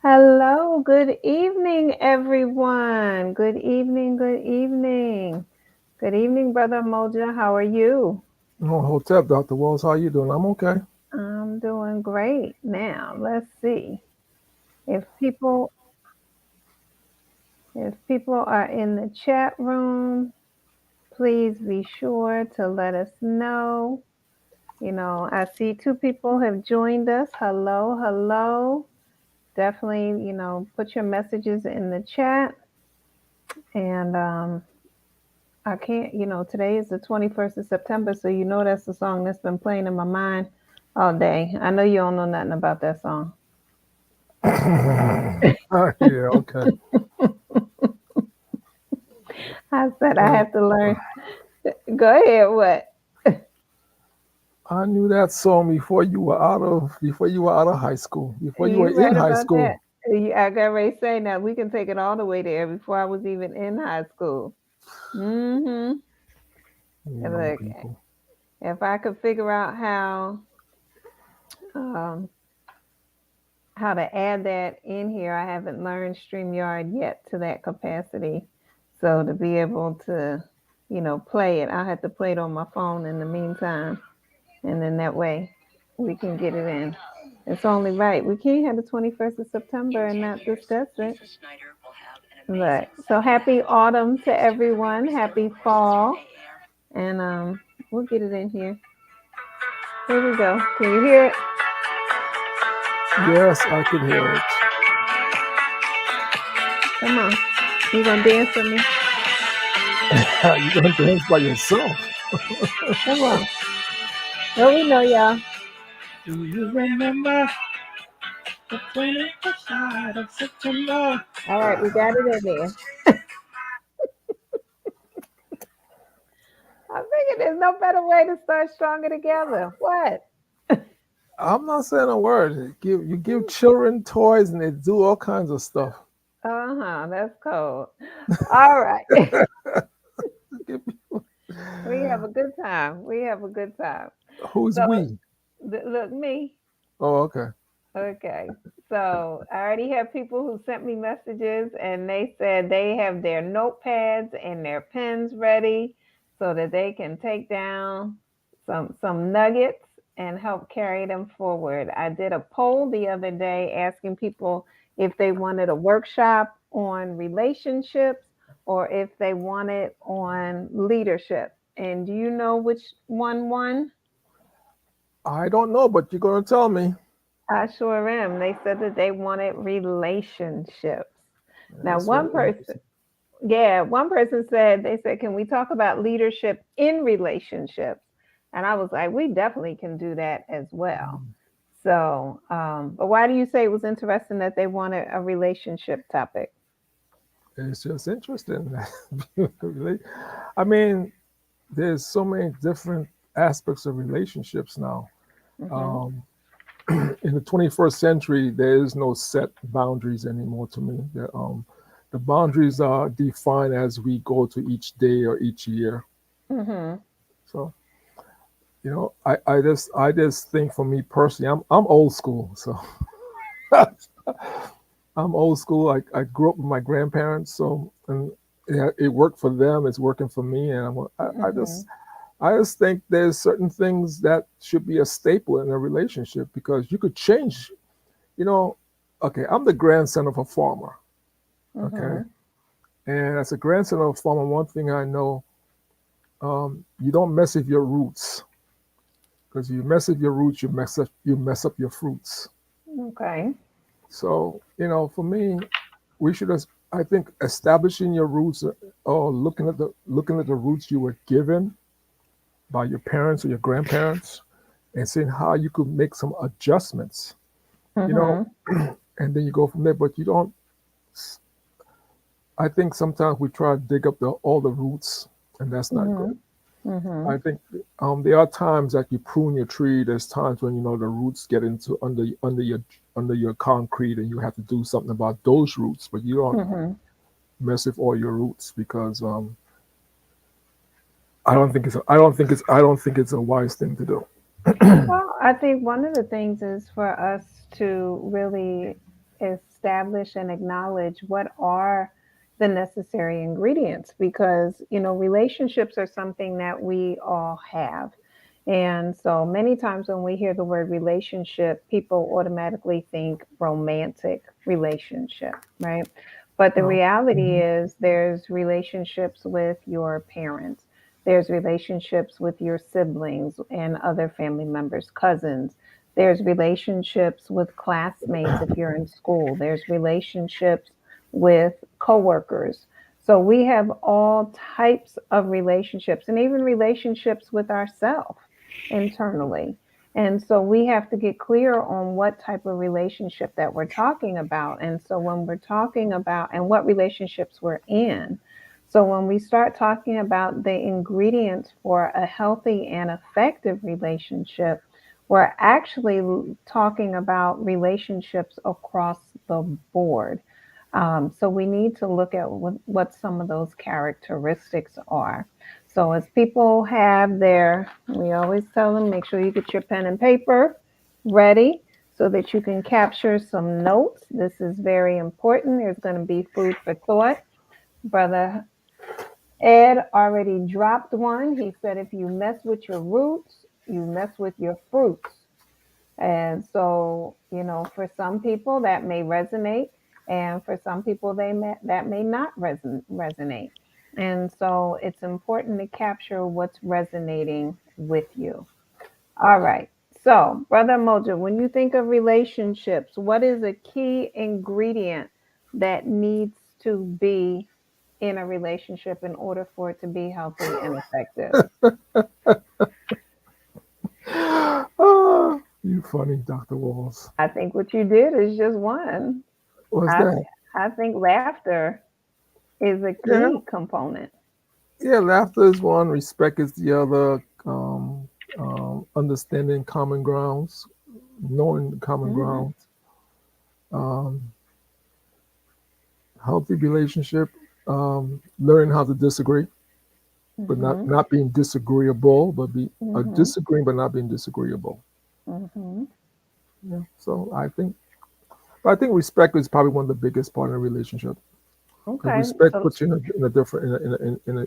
Hello, good evening, everyone. Good evening, good evening. Good evening, Brother Moja. How are you? Oh, Hotep, Dr. Walls, how you doing? I'm okay. I'm doing great. Now, let's see. If people if people are in the chat room, please be sure to let us know. I see two people have joined us. Hello, hello. Definitely, put your messages in the chat and I can't, today is the 21st of September, so that's the song that's been playing in my mind all day. I know you don't know nothing about that song. Yeah, okay. I said I Uh, have to learn. Go ahead, what? I knew that song before you were out of high school, before you were You in right high about that. school. I got ready to say now we can take it all the way there before I was even in high school. Mm-hmm. You young Look, people. if I could figure out um, how to add that in here, I haven't learned StreamYard yet to that capacity. So to be able to, play it, I have to play it on my phone in the meantime. And then that way we can get it in. It's only right. We can't have the 21st of September and not discuss it. Look, so happy autumn to everyone. Happy fall. And we'll get it in here. Here we go. Can you hear it? Yes, I could hear it. Come on. You gonna dance with me? You're gonna dance by yourself. Come on. Oh, we know y'all. Do you remember the 21st night of September? All right, we got it in there. I figured there's no better way to start stronger together. What? I'm not saying a word. You give children toys and they do all kinds of stuff. Uh-huh, that's cold. All right. Give We have a good time. We have a good time. Who's So, we? look, me. Oh, okay. Okay. So, I already have people who sent me messages and they said they have their notepads and their pens ready so that they can take down some nuggets and help carry them forward. I did a poll the other day asking people if they wanted a workshop on relationships or if they wanted on leadership. And do you know which one won? I don't know, but you're gonna tell me. I sure am. They said that they wanted relationships. Now, That's very interesting. one person said, they said, can we talk about leadership in relationships? And I was like, we definitely can do that as well. So, but why do you say it was interesting that they wanted a relationship topic? It's just interesting. Really. I mean, there's so many different aspects of relationships now. Hmm. Um, in the 21st century, there is no set boundaries anymore to me. The boundaries are defined as we go to each day or each year. Hmm. So, I just think for me personally, I'm old school. So I'm old school. I grew up with my grandparents, so and it worked for them. It's working for me, and Hmm. I just think there's certain things that should be a staple in a relationship because you could change. You know, okay, I'm the grandson of a farmer. Okay, Hmm. and as a grandson of a farmer, one thing I know, you don't mess with your roots because you mess with your roots, you mess up your fruits. Okay. So for me, we should I think establishing your roots or looking at the roots you were given by your parents or your grandparents and seeing how you could make some adjustments, you know, Hmm. and then you go from there. But you don't. I think sometimes we try to dig up all the roots, and that's not good. Hmm. Hmm. I think there are times that you prune your tree. There's times when the roots get into under your concrete, and you have to do something about those roots. But you don't Hmm. mess with all your roots because I don't think it's a wise thing to do. Well, I think one of the things is for us to really establish and acknowledge what are the necessary ingredients, because relationships are something that we all have. And so many times when we hear the word relationship, people automatically think romantic relationship, right? But the reality Mhm. is there's relationships with your parents, there's relationships with your siblings and other family members, cousins. There's relationships with classmates if you're in school. There's relationships with coworkers. So we have all types of relationships, and even relationships with ourselves internally. And so we have to get clear on what type of relationship that we're talking about. And so when we're talking about and what relationships we're in, so when we start talking about the ingredients for a healthy and effective relationship, we're actually talking about relationships across the board. So we need to look at what some of those characteristics are. So as people have their, we always tell them, make sure you get your pen and paper ready so that you can capture some notes. This is very important. There's going to be food for thought. Brother Ed already dropped one. He said, if you mess with your roots, you mess with your fruits. And so, for some people that may resonate, and for some people that may not resonate. And so it's important to capture what's resonating with you. All right. So, Brother Moja, when you think of relationships, what is a key ingredient that needs to be in a relationship in order for it to be healthy and effective? You funny, Dr. Walls. I think what you did is just one. What's I that? I think laughter is a Yeah, key component. yeah. Laughter is one. Respect is the other. Understanding common grounds, knowing common Hmm. grounds. Um, Healthy relationship. Learning how to disagree, but Hmm. not being disagreeable, but be Hmm. disagreeing, but not being disagreeable. Hmm. Yeah. So I think respect is probably one of the biggest part of a relationship. Because Okay. respect So, puts you in a different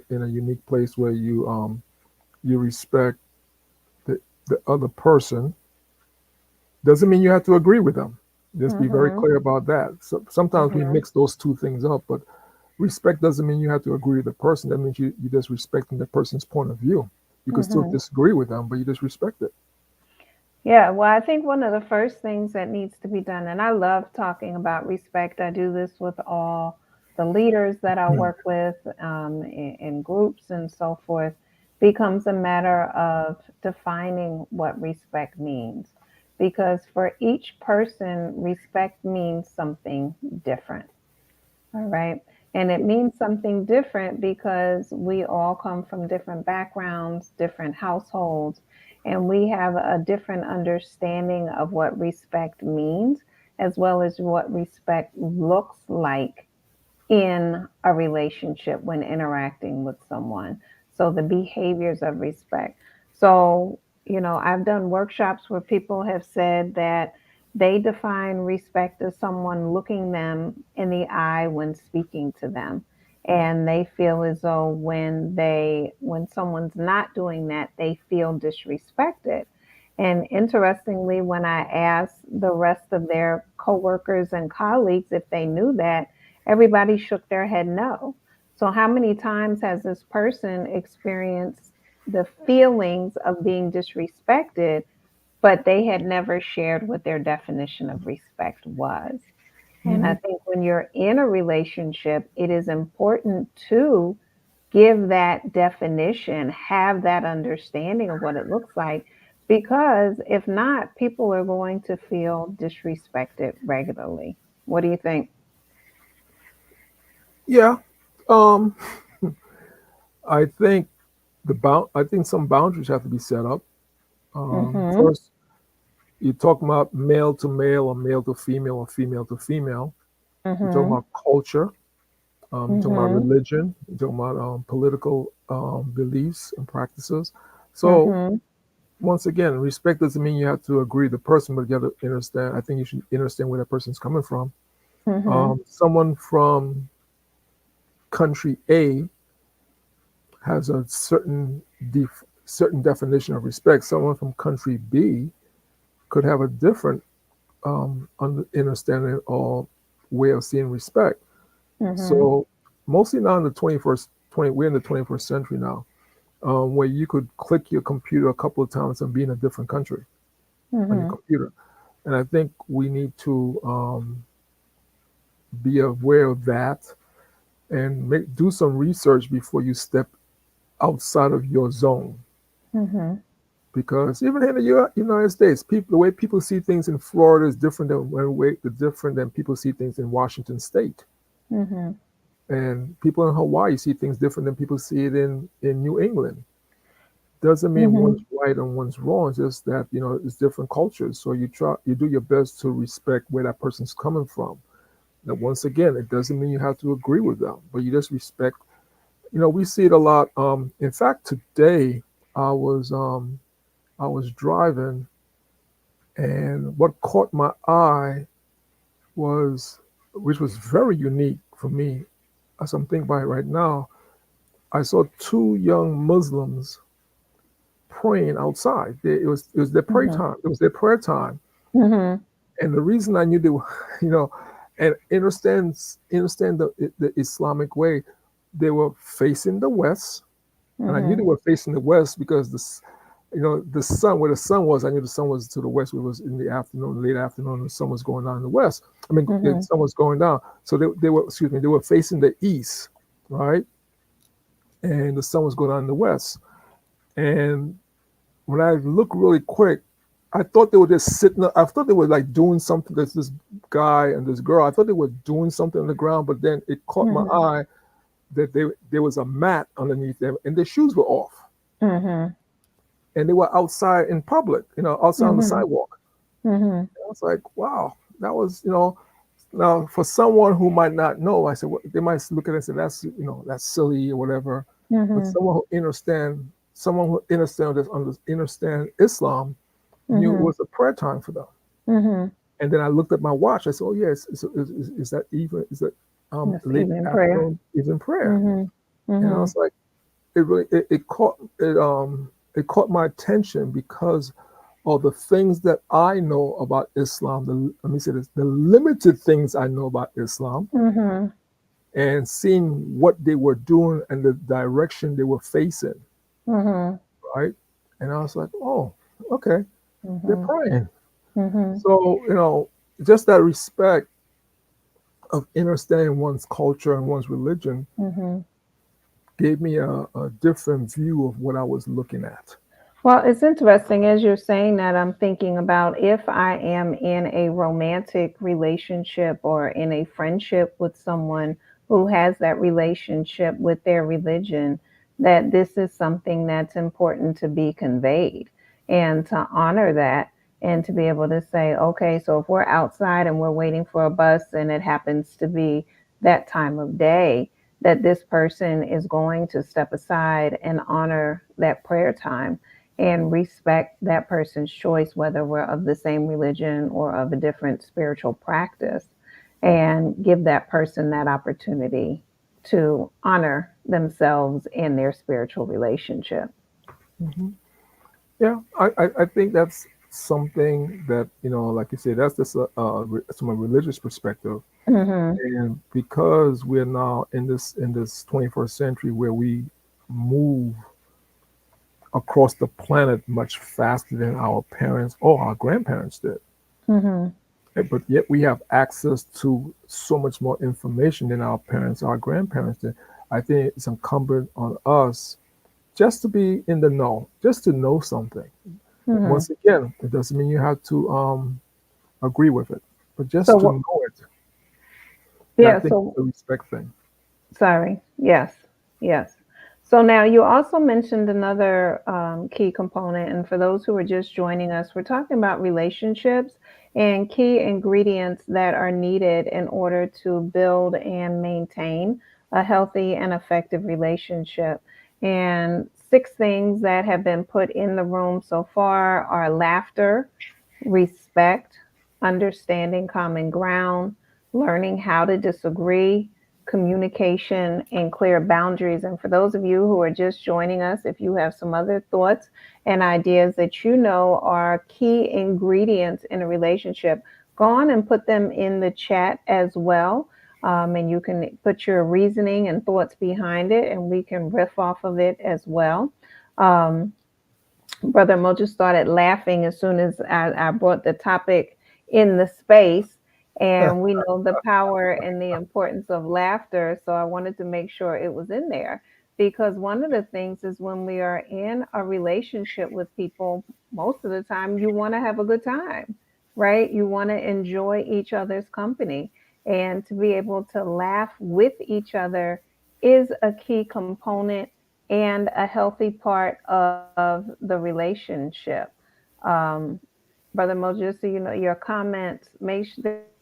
in a unique place where you respect the other person. Doesn't mean you have to agree with them. Just be very hmm clear about that. So sometimes we hmm mix those two things up, but respect doesn't mean you have to agree with the person. That means you just respecting the person's point of view. You can still hmm disagree with them, but you just respect it. yeah. Well, I think one of the first things that needs to be done, and I love talking about respect. I do this with all the leaders that I Hmm. work with in groups and so forth, becomes a matter of defining what respect means. Because for each person, respect means something different. All right. And it means something different because we all come from different backgrounds, different households, and we have a different understanding of what respect means, as well as what respect looks like in a relationship when interacting with someone. So the behaviors of respect. So, I've done workshops where people have said that they define respect as someone looking them in the eye when speaking to them. And they feel as though when someone's not doing that, they feel disrespected. And interestingly, when I asked the rest of their coworkers and colleagues if they knew that, everybody shook their head no. So, how many times has this person experienced the feelings of being disrespected, but they had never shared what their definition of respect was? And I Hmm. think when you're in a relationship, it is important to give that definition, have that understanding of what it looks like, because if not, people are going to feel disrespected regularly. What do you think? Yeah. Um, I think I think some boundaries have to be set up. Mm-hmm. First, you're talking about male to male or female to female. You're talking Mm-hmm. about culture. You're talking about Mm-hmm. religion. You're talking about political beliefs and practices. So Mm-hmm. once again, respect doesn't mean you have to agree with the person, but you have to understand. I think you should understand where that person's coming from. Mhm. Someone from country A has a certain definition of respect. Someone from country B could have a different understanding or way of seeing respect. Mhm. So mostly now in the 21st 20 we're in the 21st century now, where you could click your computer a couple of times and be in a different country on your Mhm. computer. And I think we need to be aware of that and do some research before you step outside of your zone. Mhm. Because even in the United States, the way people see things in Florida is different than people see things in Washington State, Mhm. and people in Hawaii see things different than people see it in New England. Doesn't mean one's Mhm. right and one's wrong. It's just that it's different cultures. So you do your best to respect where that person's coming from. Now, once again, it doesn't mean you have to agree with them, but you just respect. We see it a lot. In fact, today I was um, I was driving, and what caught my eye was, which was very unique for me, as I'm thinking about it right now. I saw two young Muslims praying outside. It was their prayer Mhm. time. It was their prayer time, Mhm. and the reason I knew they were, you know, and understand the Islamic way, they were facing the west, and I knew they Mhm. were facing the west because the sun, where the sun was, I knew the sun was to the west. It was in the afternoon, late afternoon, the sun was going down in the west. I mean, the Mhm. sun was going down. So they were, excuse me, they were facing the east, right? And the sun was going down in the west. And when I looked really quick, I thought they were just sitting. I thought they were like doing something. There's this guy and this girl. I thought they were doing something on the ground, but then it caught my Mhm. eye that there was a mat underneath them, and their shoes were off, Mhm. and they were outside in public, outside on the Mhm. sidewalk. Mhm. I was like, wow, that was, now for someone who might not know, I said, well, they might look at it and say, that's silly or whatever. But Mhm. someone who understand Islam knew it Mhm. was a prayer time for them. Mhm. And then I looked at my watch. I said, oh, yes, is that even, is that That's late evening prayer. afternoon, even prayer? Mhm. And I Mhm. was like, it caught my attention because of the things that I know about Islam. Let me say this: the limited things I know about Islam, Mhm. and seeing what they were doing and the direction they were facing, Mhm. right? And I was like, oh, okay, they're Mhm. praying. Mhm. So just that respect of understanding one's culture and one's religion Mhm. gave me a different view of what I was looking at. Well, it's interesting as you're saying that. I'm thinking about if I am in a romantic relationship or in a friendship with someone who has that relationship with their religion, that this is something that's important to be conveyed and to honor that and to be able to say, okay, so if we're outside and we're waiting for a bus and it happens to be that time of day, that this person is going to step aside and honor that prayer time and respect that person's choice, whether we're of the same religion or of a different spiritual practice, and give that person that opportunity to honor themselves in their spiritual relationship. Mhm. Yeah, I think that's something that, like you said, that's just from a religious perspective. Hmm. And because we're now in this 21st century where we move across the planet much faster than our parents or our grandparents did, Hmm. but yet we have access to so much more information than our parents, our grandparents did. I think it's incumbent on us just to be in the know, just to know something. Hmm. Once again, it doesn't mean you have to agree with it, but So, just to know it. Yeah, I yeah, think so it's a respect thing. sorry. Yes. Yes. So now you also mentioned another key component. And for those who are just joining us, we're talking about relationships and key ingredients that are needed in order to build and maintain a healthy and effective relationship. And six things that have been put in the room so far are laughter, respect, understanding common ground, learning how to disagree, communication, and clear boundaries. And for those of you who are just joining us, if you have some other thoughts and ideas that you know are key ingredients in a relationship, go on and put them in the chat as well. And you can put your reasoning and thoughts behind it, and we can riff off of it as well. Um, Brother Mojo started laughing as soon as I brought the topic in the space. And we know the power and the importance of laughter. So I wanted to make sure it was in there because one of the things is when we are in a relationship with people, most of the time you want to have a good time, right? You want to enjoy each other's company. And to be able to laugh with each other is a key component and a healthy part of the relationship. Um, Brother Mojo, so you know your comments.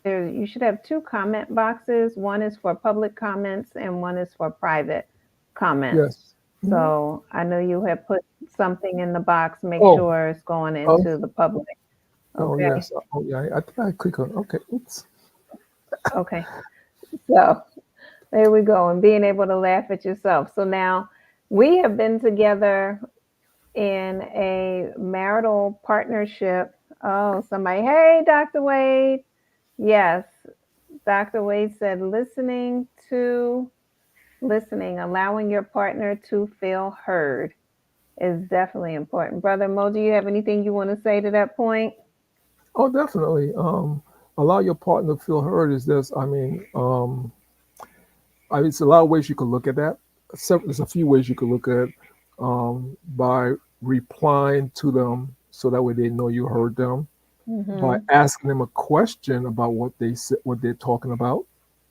You should have two comment boxes. One is for public comments, and one is for private comments. Yes. Mhm. So I know you have put something in the box. Make Oh, sure it's going oh, into the public. oh, Okay. yes. Oh, yeah. I think I click on. Okay. Oops. Okay. So there we go. And being able to laugh at yourself. So now we have been together in a marital partnership. Oh, somebody, hey, Dr. Wade. Yes, Dr. Wade said listening, allowing your partner to feel heard is definitely important. Brother Mo, do you have anything you want to say to that point? Oh, definitely. Allow your partner to feel heard is this. It's a lot of ways you could look at that. There's a few ways you could look at it, by replying to them so that way they know you heard them, by Mm-hmm. asking them a question about what they're talking about.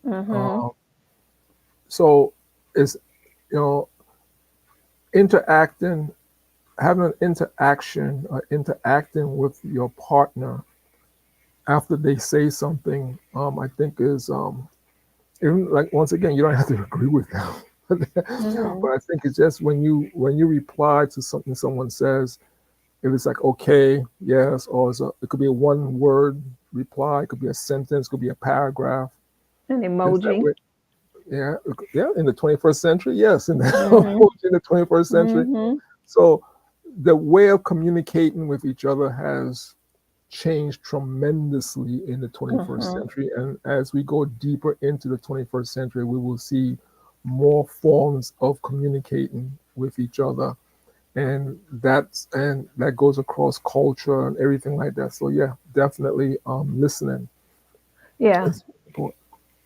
Mm-hmm. Uh, so it's, you know, interacting, having an interaction, interacting with your partner after they say something. I think is, even like, once again, you don't have to agree with them. Mm-hmm. But I think it's just when you reply to something someone says, if it's like okay, yes, or it could be a one word reply, it could be a sentence, it could be a paragraph. An Is that emoji. way? Yeah, yeah. In the 21st century, yes, in Mm-hmm. the 21st century. Mm-hmm. So the way of communicating with each other has changed tremendously in the 21st Mm-hmm. century. And as we go deeper into the 21st century, we will see more forms of communicating with each other. And that goes across culture and everything like that. So yeah, definitely listening Yeah. is important.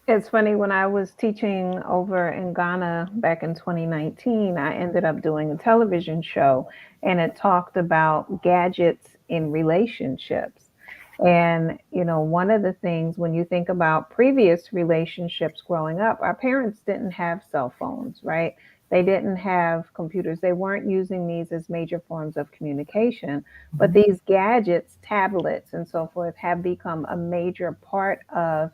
It's funny when I was teaching over in Ghana back in 2019, I ended up doing a television show and it talked about gadgets in relationships. And, you know, one of the things when you think about previous relationships growing up, our parents didn't have cell phones, right? They didn't have computers. They weren't using these as major forms of communication. But Mhm. these gadgets, tablets, and so forth have become a major part of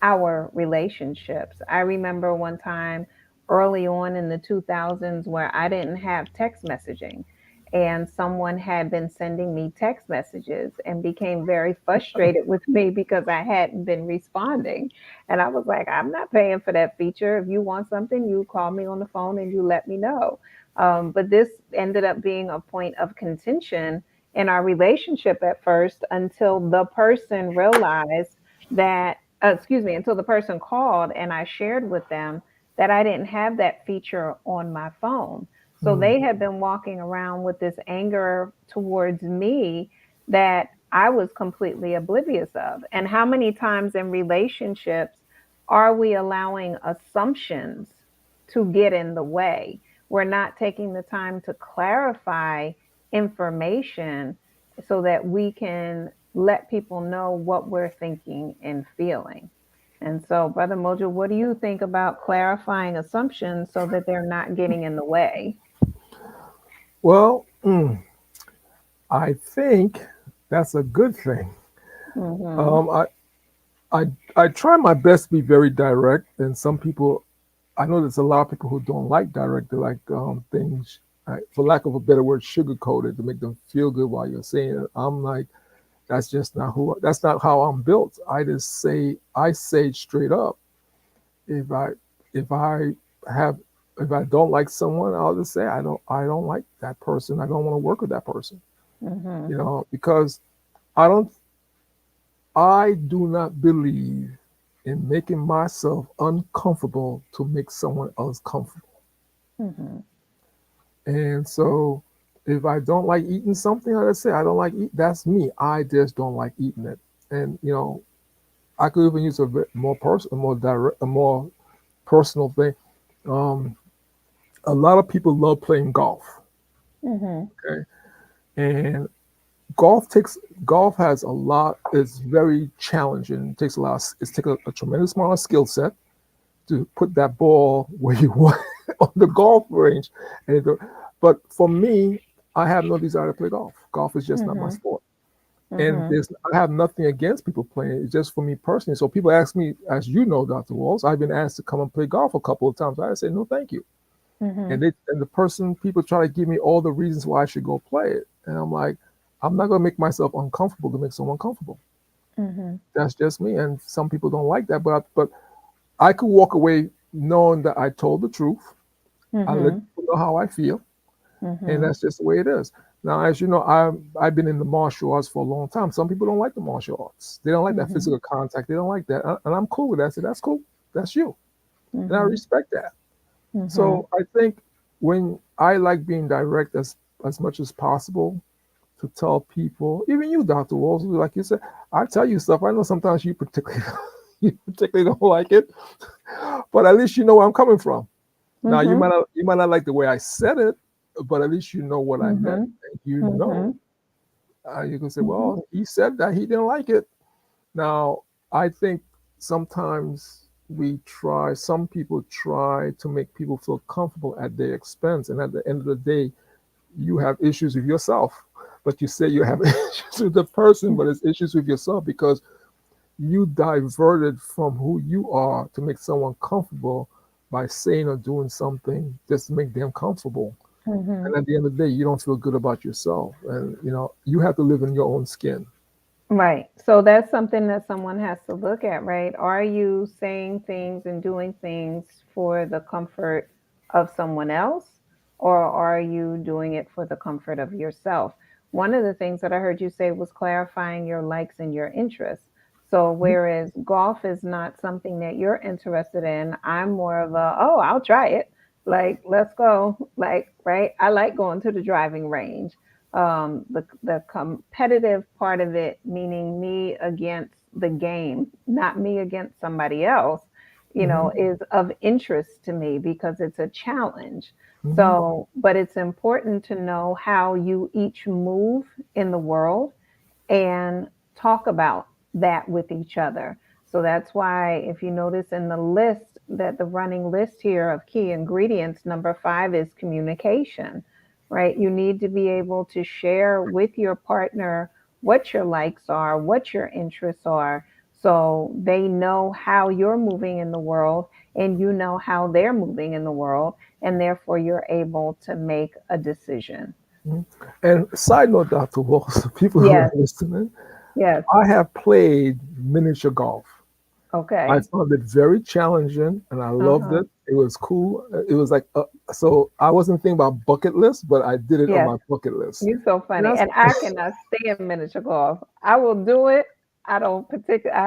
our relationships. I remember one time early on in the 2000s where I didn't have text messaging and someone had been sending me text messages and became very frustrated with me because I hadn't been responding. And I was like, I'm not paying for that feature. If you want something, you call me on the phone and you let me know. But this ended up being a point of contention in our relationship at first until the person realized that excuse me, until the person called and I shared with them that I didn't have that feature on my phone. So Mm. they had been walking around with this anger towards me that I was completely oblivious of. And how many times in relationships are we allowing assumptions to get in the way? We're not taking the time to clarify information so that we can let people know what we're thinking and feeling. And so, Brother Mojo, what do you think about clarifying assumptions so that they're not getting in the way? Well, I think that's a good thing. Mm-hmm. Um, I, I I try my best to be very direct, and some people, I know there's a lot of people who don't like direct. They like things. for lack of a better word, sugarcoated to make them feel good while you're saying it. I'm like, that's just not who. That's not how I'm built. I say straight up. If I if I have if I don't like someone, I'll just say I don't like that person. I don't want to work with that person. Mm-hmm. Because I don't I do not believe in making myself uncomfortable to make someone else comfortable. Mm-hmm. And so if I don't like eating something, like I say I don't like eat. That's me. I just don't like eating it. And I could even use more personal, more direct, a more personal thing. Um, a lot of people love playing golf. Mm-hmm. Okay, and golf has a lot. It's very challenging. It takes a lot. It's take a tremendous amount of skill set to put that ball where you want on the golf range. But for me, I have no desire to play golf. Golf is just not my Mm-hmm. sport. And Mm-hmm. I have nothing against people playing it. It's just for me personally. So people ask me, as you know, Dr. Walls, I've been asked to come and play golf a couple of times. I say no, thank you. Mm-hmm. And the person people try to give me all the reasons why I should go play it, and I'm like, I'm not gonna make myself uncomfortable to make someone comfortable. Mm-hmm. That's just me. And some people don't like that, but I could walk away knowing that I told the truth. I let Mm-hmm. people know how I feel, and Mm-hmm. that's just the way it is. Now, as you know, I've been in the martial arts for a long time. Some people don't like the martial arts. They don't like that Mm-hmm. physical contact. They don't like that, and I'm cool with that. I said that's cool. That's you, and I Mm-hmm. respect that. Mm-hmm. So I think when I like being direct as much as possible to tell people, even you, Dr. Walls, like you said, I tell you stuff. I know sometimes you particularly you particularly don't like it, but at least you know where I'm coming from. Now Mm-hmm. you might not like the way I said it, but at least you know what I meant. Mm-hmm. And you know, Mm-hmm. you can say, Mm-hmm. well, he said that he didn't like it. Now I think sometimes some people try to make people feel comfortable at their expense, and at the end of the day, you have issues with yourself. But you say you have issues with the person, but it's issues with yourself because you diverted from who you are to make someone comfortable by saying or doing something just to make them comfortable. Mm-hmm. And at the end of the day, you don't feel good about yourself. And you have to live in your own skin. Right. So that's something that someone has to look at, right? Are you saying things and doing things for the comfort of someone else, or are you doing it for the comfort of yourself? One of the things that I heard you say was clarifying your likes and your interests. So, whereas golf is not something that you're interested in, I'm more of a, oh, I'll try it. Like, let's go. Like, right? I like going to the driving range. The competitive part of it, meaning me against the game, not me against somebody else, Hmm. is of interest to me because it's a challenge. Hmm. So, but it's important to know how you each move in the world and talk about that with each other. So that's why, if you notice in the list, that the running list here of key ingredients, number 5 is communication, right? You need to be able to share with your partner what your likes are, what your interests are, so they know how you're moving in the world and you know how they're moving in the world, and therefore you're able to make a decision. Hmm. And side note, Dr. Walls, people who are Yes, listening, yes. I have played miniature golf. I Okay. found it very challenging and I loved Uh-huh. it. It was cool. It was like, so I wasn't thinking about bucket list, but I did it on Yes. my bucket list. You're so And funny. that's, And I cannot stand miniature golf. I will do it. I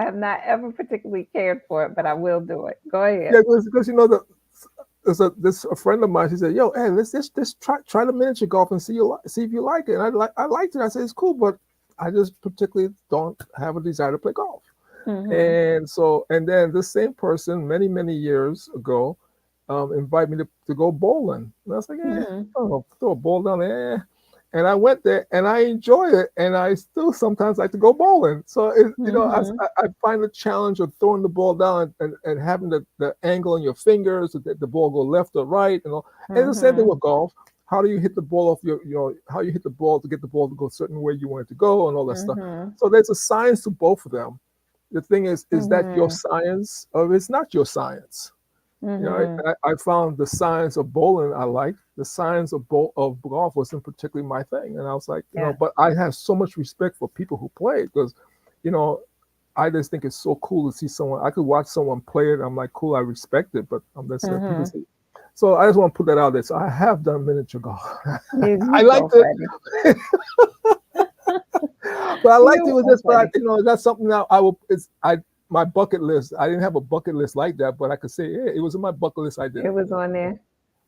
have not ever particularly cared for it, but I will do it. Go ahead. yeah, because there's a friend of mine. She said, "Yo, hey, let's just try the miniature golf and see if you like it." And I liked it. I said it's cool, but I just particularly don't have a desire to play golf. Mm-hmm. And then this same person many years ago invited me to go bowling. And I was like, I Mm-hmm. don't know, throw a ball down there. And I went there and I enjoy it. And I still sometimes like to go bowling. So, Mm-hmm. I find the challenge of throwing the ball down and having the angle on your fingers so that the ball go left or right. And all. And it's the same thing Mm-hmm. with golf. How do you hit the ball off how you hit the ball to get the ball to go a certain way you want it to go and all that stuff. Mm-hmm. So there's a science to both of them. The thing is that your Mm-hmm. science or it's not your science? Mm-hmm. I found the science of bowling I liked, the science of golf wasn't particularly my thing. And I was like, Yeah. but I have so much respect for people who play it because, you know, I just think it's so cool to see someone. I could watch someone play it. I'm like, cool, I respect it, but that's people Mm-hmm. say. So I just want to put that out there. So I have done miniature golf. You I liked so it, funny. but I liked You it with so this. But funny. that's something that I will. It's my bucket list. I didn't have a bucket list like that, but I could say, yeah, it was in my bucket list. I did It it. was on there.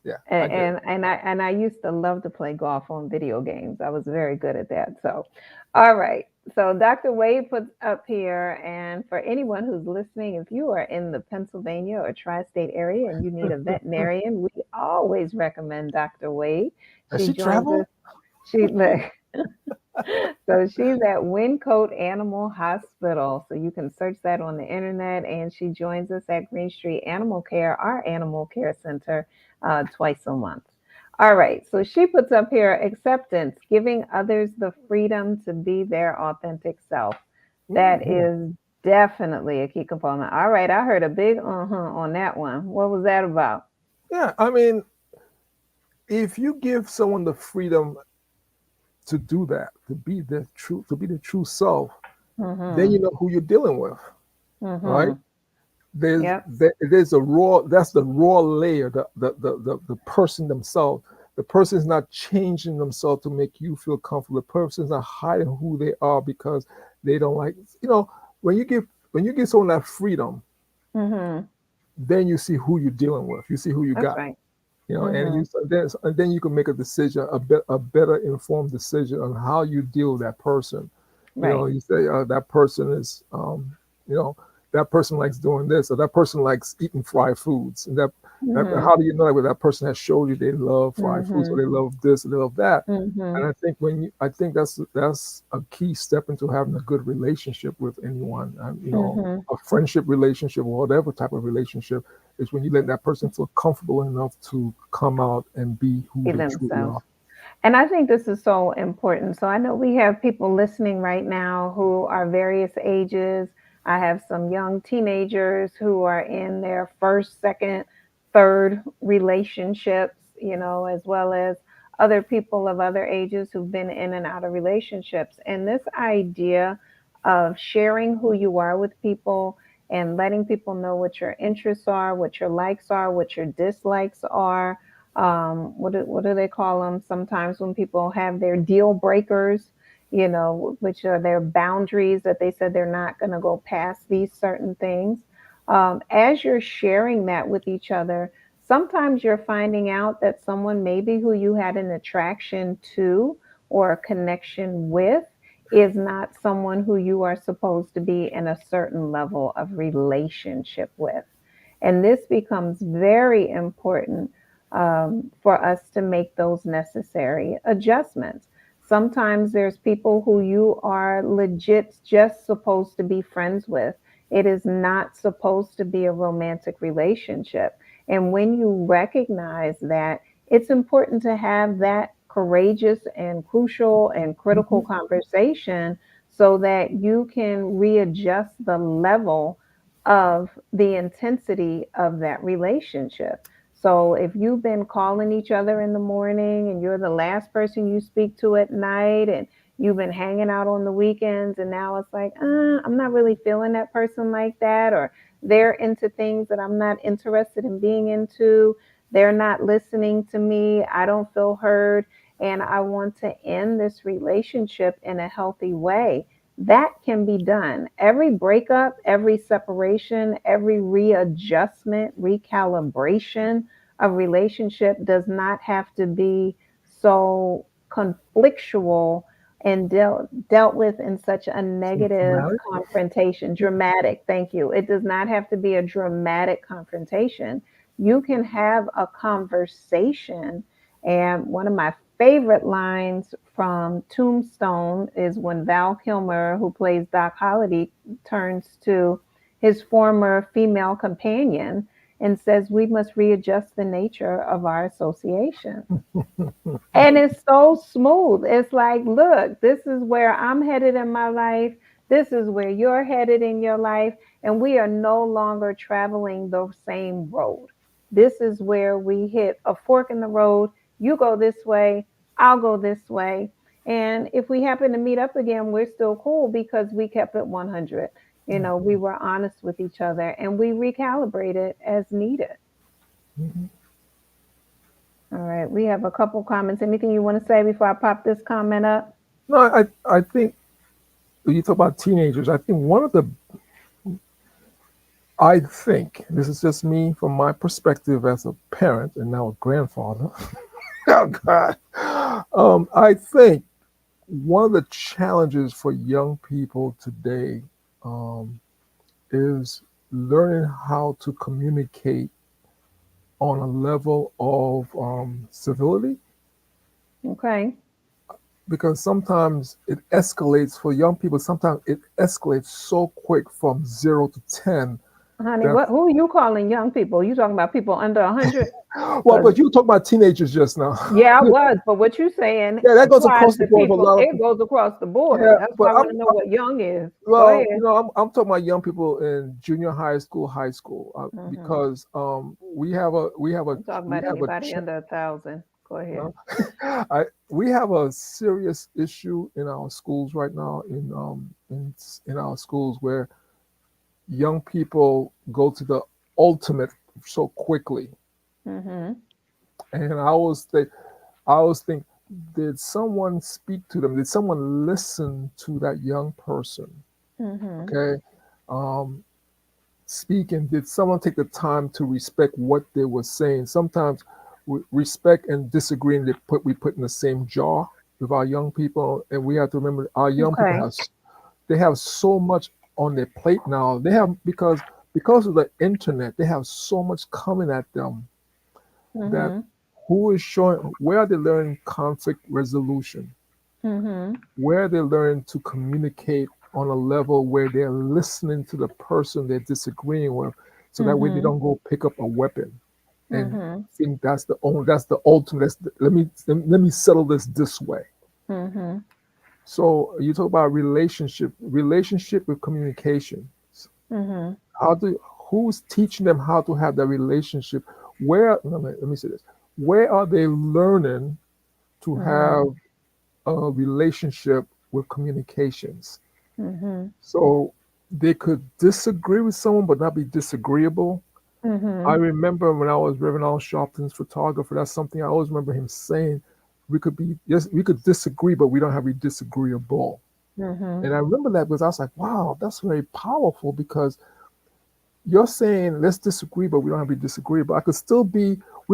Yeah, I And, did it. and I used to love to play golf on video games. I was very good at that. So, all right. So Dr. Wade puts up here, and for anyone who's listening, if you are in the Pennsylvania or tri-state area and you need a veterinarian, we always recommend Dr. Wade. Has She she joins us. traveled? She look. So she's at Wincote Animal Hospital. So you can search that on the internet. And she joins us at Green Street Animal Care, our animal care center, twice a month. All right. So she puts up here acceptance, giving others the freedom to be their authentic self. That Mhm. is definitely a key component. All right. I heard a big on that one. What was that about? Yeah, I mean, if you give someone the freedom to do that, to be the true self, then Mm-hmm. you know who you're dealing with, right? Mm-hmm. There's Yep. there's a raw that's the raw layer, the person themselves. The person is not changing themselves to make you feel comfortable. The person is not hiding who they are because they don't like, when you give someone that freedom, Mm-hmm. then you see who you're dealing with. You see who you That's got. right. And Mm-hmm. then you can make a decision, a better informed decision on how you deal with that person. Right. You say that person is, you know, that person likes doing this, or that person likes eating fried foods. And that Mhm. how do you know that that person has showed you they love fried foods, or Mhm. they love this, or they love that? And Mhm. I think that's a key step into having a good relationship with anyone. And, Mhm. a friendship relationship or whatever type of relationship is when you let that person feel comfortable enough to come out and be who Be they truly themselves. are. And I think this is so important. So I know we have people listening right now who are various ages. I have some young teenagers who are in their first, second, third relationships, as well as other people of other ages who've been in and out of relationships. And this idea of sharing who you are with people and letting people know what your interests are, what your likes are, what your dislikes are, what do they call them sometimes when people have their deal breakers, which are their boundaries that they said they're not going to go past these certain things. As you're sharing that with each other, sometimes you're finding out that someone maybe who you had an attraction to or a connection with is not someone who you are supposed to be in a certain level of relationship with. And this becomes very important for us to make those necessary adjustments. Sometimes there's people who you are legit just supposed to be friends with. It is not supposed to be a romantic relationship. And when you recognize that, it's important to have that courageous and crucial and critical Mhm. conversation so that you can readjust the level of the intensity of that relationship. So if you've been calling each other in the morning and you're the last person you speak to at night and you've been hanging out on the weekends and now it's like, I'm not really feeling that person like that, or they're into things that I'm not interested in being into. They're not listening to me. I don't feel heard. And I want to end this relationship in a healthy way. That can be done. Every breakup, every separation, every readjustment, recalibration of relationship does not have to be so conflictual and dealt with in such a So negative dramatic. confrontation, dramatic. Thank you. It does not have to be a dramatic confrontation. You can have a conversation. And one of my favorite lines from Tombstone is when Val Kilmer, who plays Doc Holliday, turns to his former female companion and says, "We must readjust the nature of our association." And it's so smooth. It's like, look, this is where I'm headed in my life. This is where you're headed in your life. And we are no longer traveling the same road. This is where we hit a fork in the road. You go this way, I'll go this way. And if we happen to meet up again, we're still cool because we kept it 100. We Mhm. were honest with each other and we recalibrated as needed. Mhm. All right, we have a couple comments. Anything you want to say before I pop this comment up? No, I think when you talk about teenagers, I think I think this is just me from my perspective as a parent and now a grandfather. Oh God. I think one of the challenges for young people today um, is learning how to communicate on a level of civility, Okay. because sometimes it escalates for young people. Sometimes it escalates so quick from 0 to 10 Honey, that, who you calling young people? You talking about people under 100? well, Because but you talk about teenagers just now. yeah, I was, but what you saying Yeah, that goes applies across the to board for a people. lot of It people. goes across the board. Yeah, That's why but I want to know what young is. Go well, ahead. I'm talking about young people in junior high school, Hmm. because I'm talking we about have a anybody under 1,000. Go ahead. well, we have a serious issue in our schools right now, in our schools, where young people go to the ultimate so quickly. Mhm. And I always think, did someone speak to them? Did someone listen to that young person? Mhm. Okay. Um, Speaking, did someone take the time to respect what they were saying? Sometimes respect and disagreeing, we put in the same jar with our young people, and we have to remember our young people Okay. they have so much on their plate now. They have, because of the internet, they have so much coming at them, that Mhm. who is showing where are they learning conflict resolution, Mhm. where they learn to communicate on a level where they're listening to the person they're disagreeing with, so that way they Mhm. don't go pick up a weapon and Mhm. think that's the ultimate. Let me settle this way. Mhm. So you talk about relationship with communication. Mhm. How do Who's teaching them how to have that relationship? Let me say this. Where are they learning to have Mhm. a relationship with communications? Mhm. So they could disagree with someone but not be disagreeable. I Mhm. remember when I was Reverend Al Sharpton's photographer, that's something I always remember him saying. We could disagree, but we don't have to be disagreeable. Mhm. And I remember that because I was like, wow, that's very powerful, because you're saying let's disagree, but we don't have to be disagreeable. We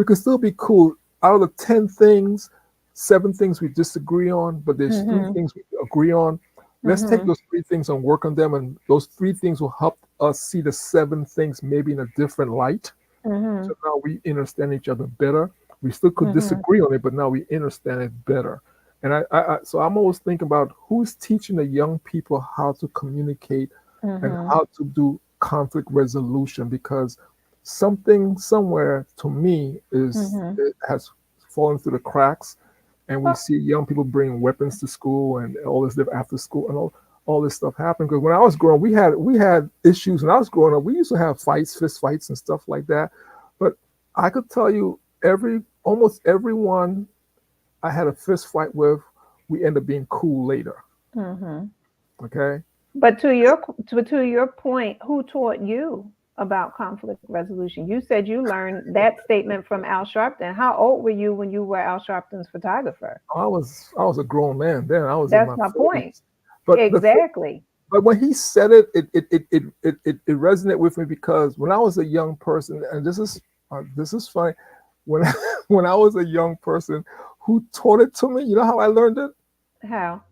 could still be cool. Out of the 10 things, 7 things we disagree on, but there's three Mhm. things we agree on. Let's take Mhm. those 3 things and work on them, and those 3 things will help us see the 7 things maybe in a different light. So Mhm. now we understand each other better. We still could Mhm. disagree on it, but now we understand it better. And so I'm always thinking about who's teaching the young people how to communicate and Mhm. how to do conflict resolution, because something somewhere, to me, is Mhm. it has fallen through the cracks, and we Oh, see young people bringing weapons to school and all this stuff after school, and all this stuff happened. Because when I was growing, we had issues. When I was growing up, we used to have fights, fist fights, and stuff like that. But I could tell you, almost everyone I had a fist fight with, we end up being cool later. mhm. Okay. But to your point, who taught you about conflict resolution? You said you learned that statement from Al Sharpton. How old were you when you were Al Sharpton's photographer? I was a grown man then. I was in That's my my point. 40s. But Exactly. but when he said it, it resonated with me, because when I was a young person, and this is funny, when when I was a young person, who taught it to me? You know how I learned it? How?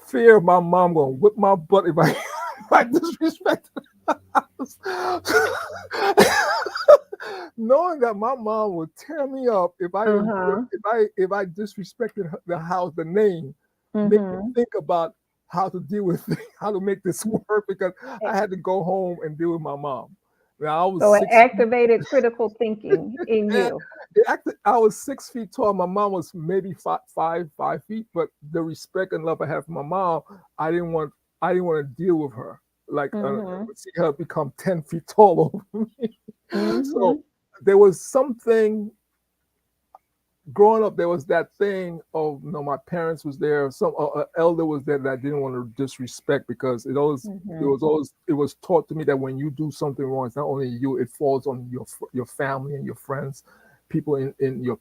Fear of my mom gonna whip my butt if I if I disrespect her. Knowing that my mom would tear me up if I didn't Uh-huh. if I disrespected the house, the name, made me Mm-hmm. think about how to deal with how to make this work, because I had to go home and deal with my mom. Now I was So it 6 feet. activated critical thinking in And you. I was 6 feet tall. My mom was maybe 5 feet, but the respect and love I had for my mom, I didn't want. I didn't want to deal with her. Like, Mm-hmm. see her become 10 feet tall over me. Mm-hmm. So there was something growing up, there was that thing of, my parents was there, some elder was there that I didn't want to disrespect, because Hmm. it was taught to me that when you do something wrong, it's not only you, it falls on your family and your friends, people in your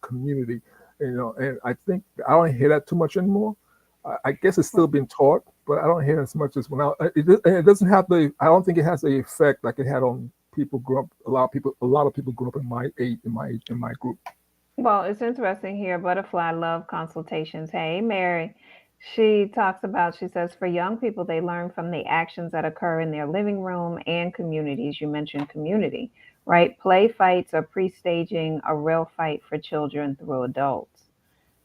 community, And I think I don't hear that too much anymore. I guess it's still being taught, but I don't hear it as much as when it doesn't have the. I don't think it has the effect like it had on people grew up. A lot of people grew up in my age, in my group. Well, it's interesting here. Butterfly love consultations. Hey, Mary. She talks about, she says, for young people, they learn from the actions that occur in their living room and communities. You mentioned community, right? Play fights are pre staging a real fight for children through adults.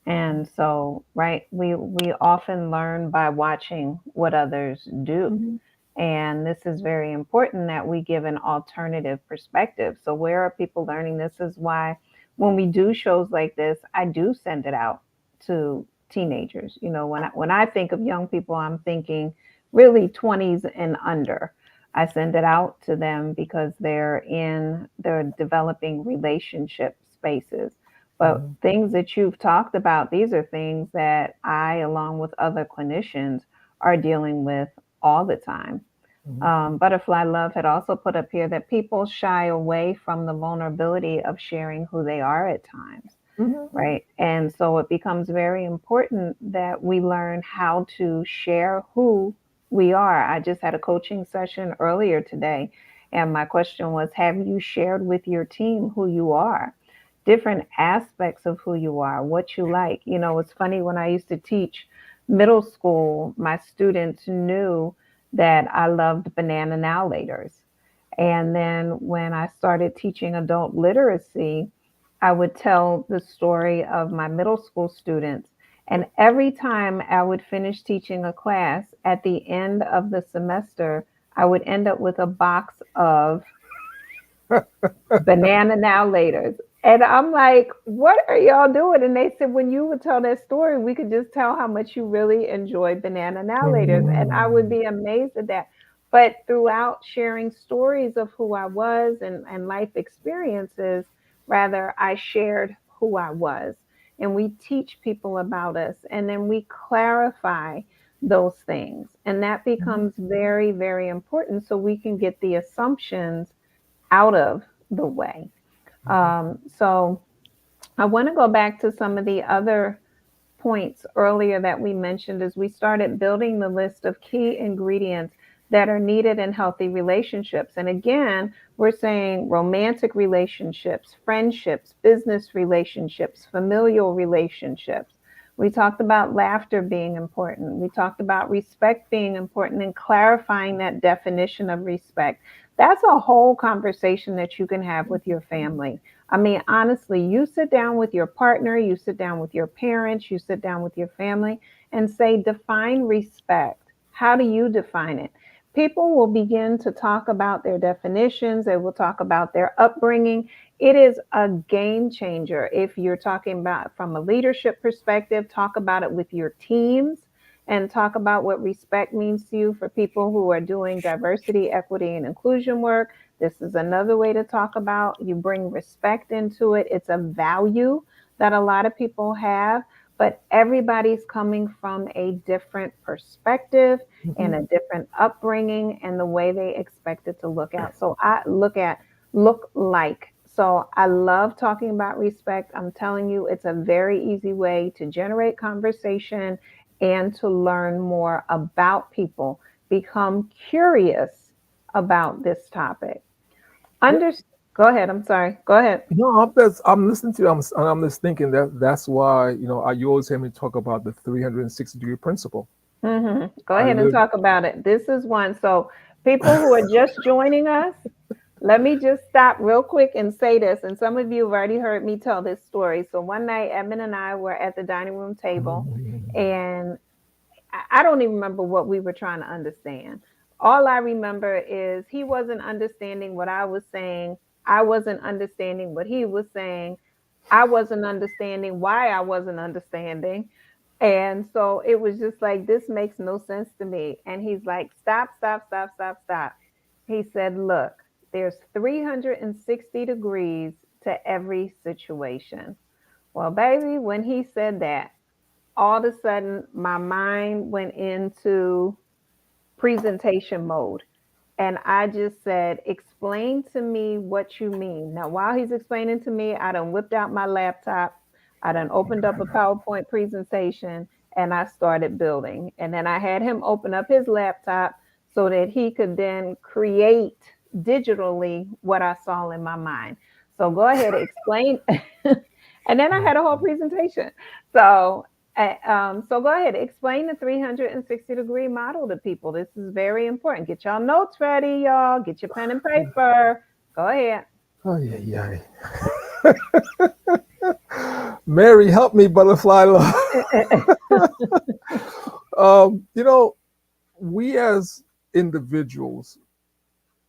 And so, right, we often learn by watching what others do. Mhm. And this is very important that we give an alternative perspective. So, where are people learning? This is why when we do shows like this, I do send it out to teenagers. When I think of young people, I'm thinking really 20s and under. I send it out to them because they're developing relationship spaces. But Mhm. things that you've talked about, these are things that I, along with other clinicians, are dealing with all the time. Mhm. Butterfly Love had also put up here that people shy away from the vulnerability of sharing who they are at times, Mhm. right? And so it becomes very important that we learn how to share who we are. I just had a coaching session earlier today, and my question was, have you shared with your team who you are? Different aspects of who you are, what you like. It's funny, when I used to teach middle school, my students knew that I loved banana now laters. And then when I started teaching adult literacy, I would tell the story of my middle school students. And every time I would finish teaching a class, at the end of the semester, I would end up with a box of banana now laters. And I'm like, what are y'all doing? And they said, when you would tell that story, we could just tell how much you really enjoy banana now laters. And I would Mhm. be amazed at that. But throughout sharing stories of who I was and life experiences, rather, I shared who I was. And we teach people about us, and then we clarify those things. And that Mhm. becomes very, very important so we can get the assumptions out of the way. So I want to go back to some of the other points earlier that we mentioned as we started building the list of key ingredients that are needed in healthy relationships. And again, we're saying romantic relationships, friendships, business relationships, familial relationships. We talked about laughter being important. We talked about respect being important and clarifying that definition of respect. That's a whole conversation that you can have with your family. I mean, honestly, you sit down with your partner, you sit down with your parents, you sit down with your family and say, define respect. How do you define it? People will begin to talk about their definitions, they will talk about their upbringing. It is a game changer. If you're talking about from a leadership perspective, talk about it with your teams and talk about what respect means to you for people who are doing diversity, equity, and inclusion work. This is another way to talk about you bring respect into it. It's a value that a lot of people have, but everybody's coming from a different perspective and Mhm. a different upbringing and the way they expect it to look out. So I look like. So I love talking about respect. I'm telling you, it's a very easy way to generate conversation and to learn more about people. Become curious about this topic. Yeah. Under Go ahead. I'm sorry. Go ahead. No, I'm listening to you. I'm just thinking that's why, you always hear me talk about the 360-degree principle. Go I ahead and live. talk about it. This is one. So, people who are just joining us, let me just stop real quick and say this. And some of you have already heard me tell this story. So, one night, Edmund and I were at the dining room table, and I don't even remember what we were trying to understand. All I remember is he wasn't understanding what I was saying. I wasn't understanding what he was saying. I wasn't understanding why I wasn't understanding. And so it was just like, this makes no sense to me. And he's like, stop, stop, stop, stop, stop. He said, look, there's 360 degrees to every situation. Well, baby, when he said that, all of a sudden my mind went into presentation mode. And I just said, explain to me what you mean. Now, while he's explaining to me, I done whipped out my laptop, I done opened up a PowerPoint presentation, and I started building. And then I had him open up his laptop so that he could then create digitally what I saw in my mind. So go ahead, explain. And then I had a whole presentation. So so go ahead, explain the 360-degree model to people. This is very important. Get y'all notes ready, y'all. Get your pen and paper. Go ahead. Oh yeah, yeah. Mary, help me, butterfly love. You know, we as individuals,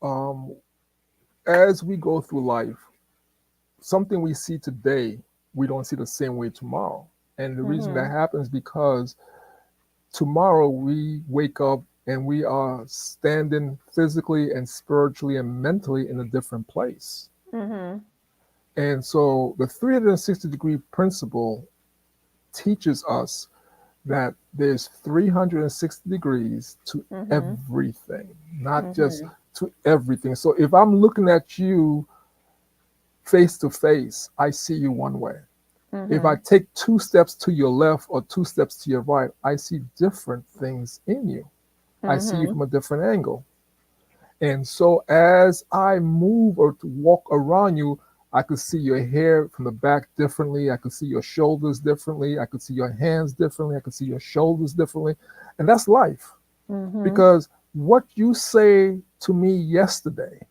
um, as we go through life, something we see today, we don't see the same way tomorrow. And the reason that Mhm. happens because tomorrow we wake up and we are standing physically and spiritually and mentally in a different place. Mhm. And so the 360-degree principle teaches us that there's 360 degrees to Mhm. everything, not just Mhm. to everything. So if I'm looking at you face to face, I see you one way. If I Mhm. take two steps to your left or two steps to your right, I see different things in you. I see you Mhm. from a different angle. And so as I move or to walk around you, I could see your hair from the back differently. I could see your shoulders differently. I could see your hands differently. I could see your shoulders differently. And that's life. Mhm. Because what you say to me yesterday,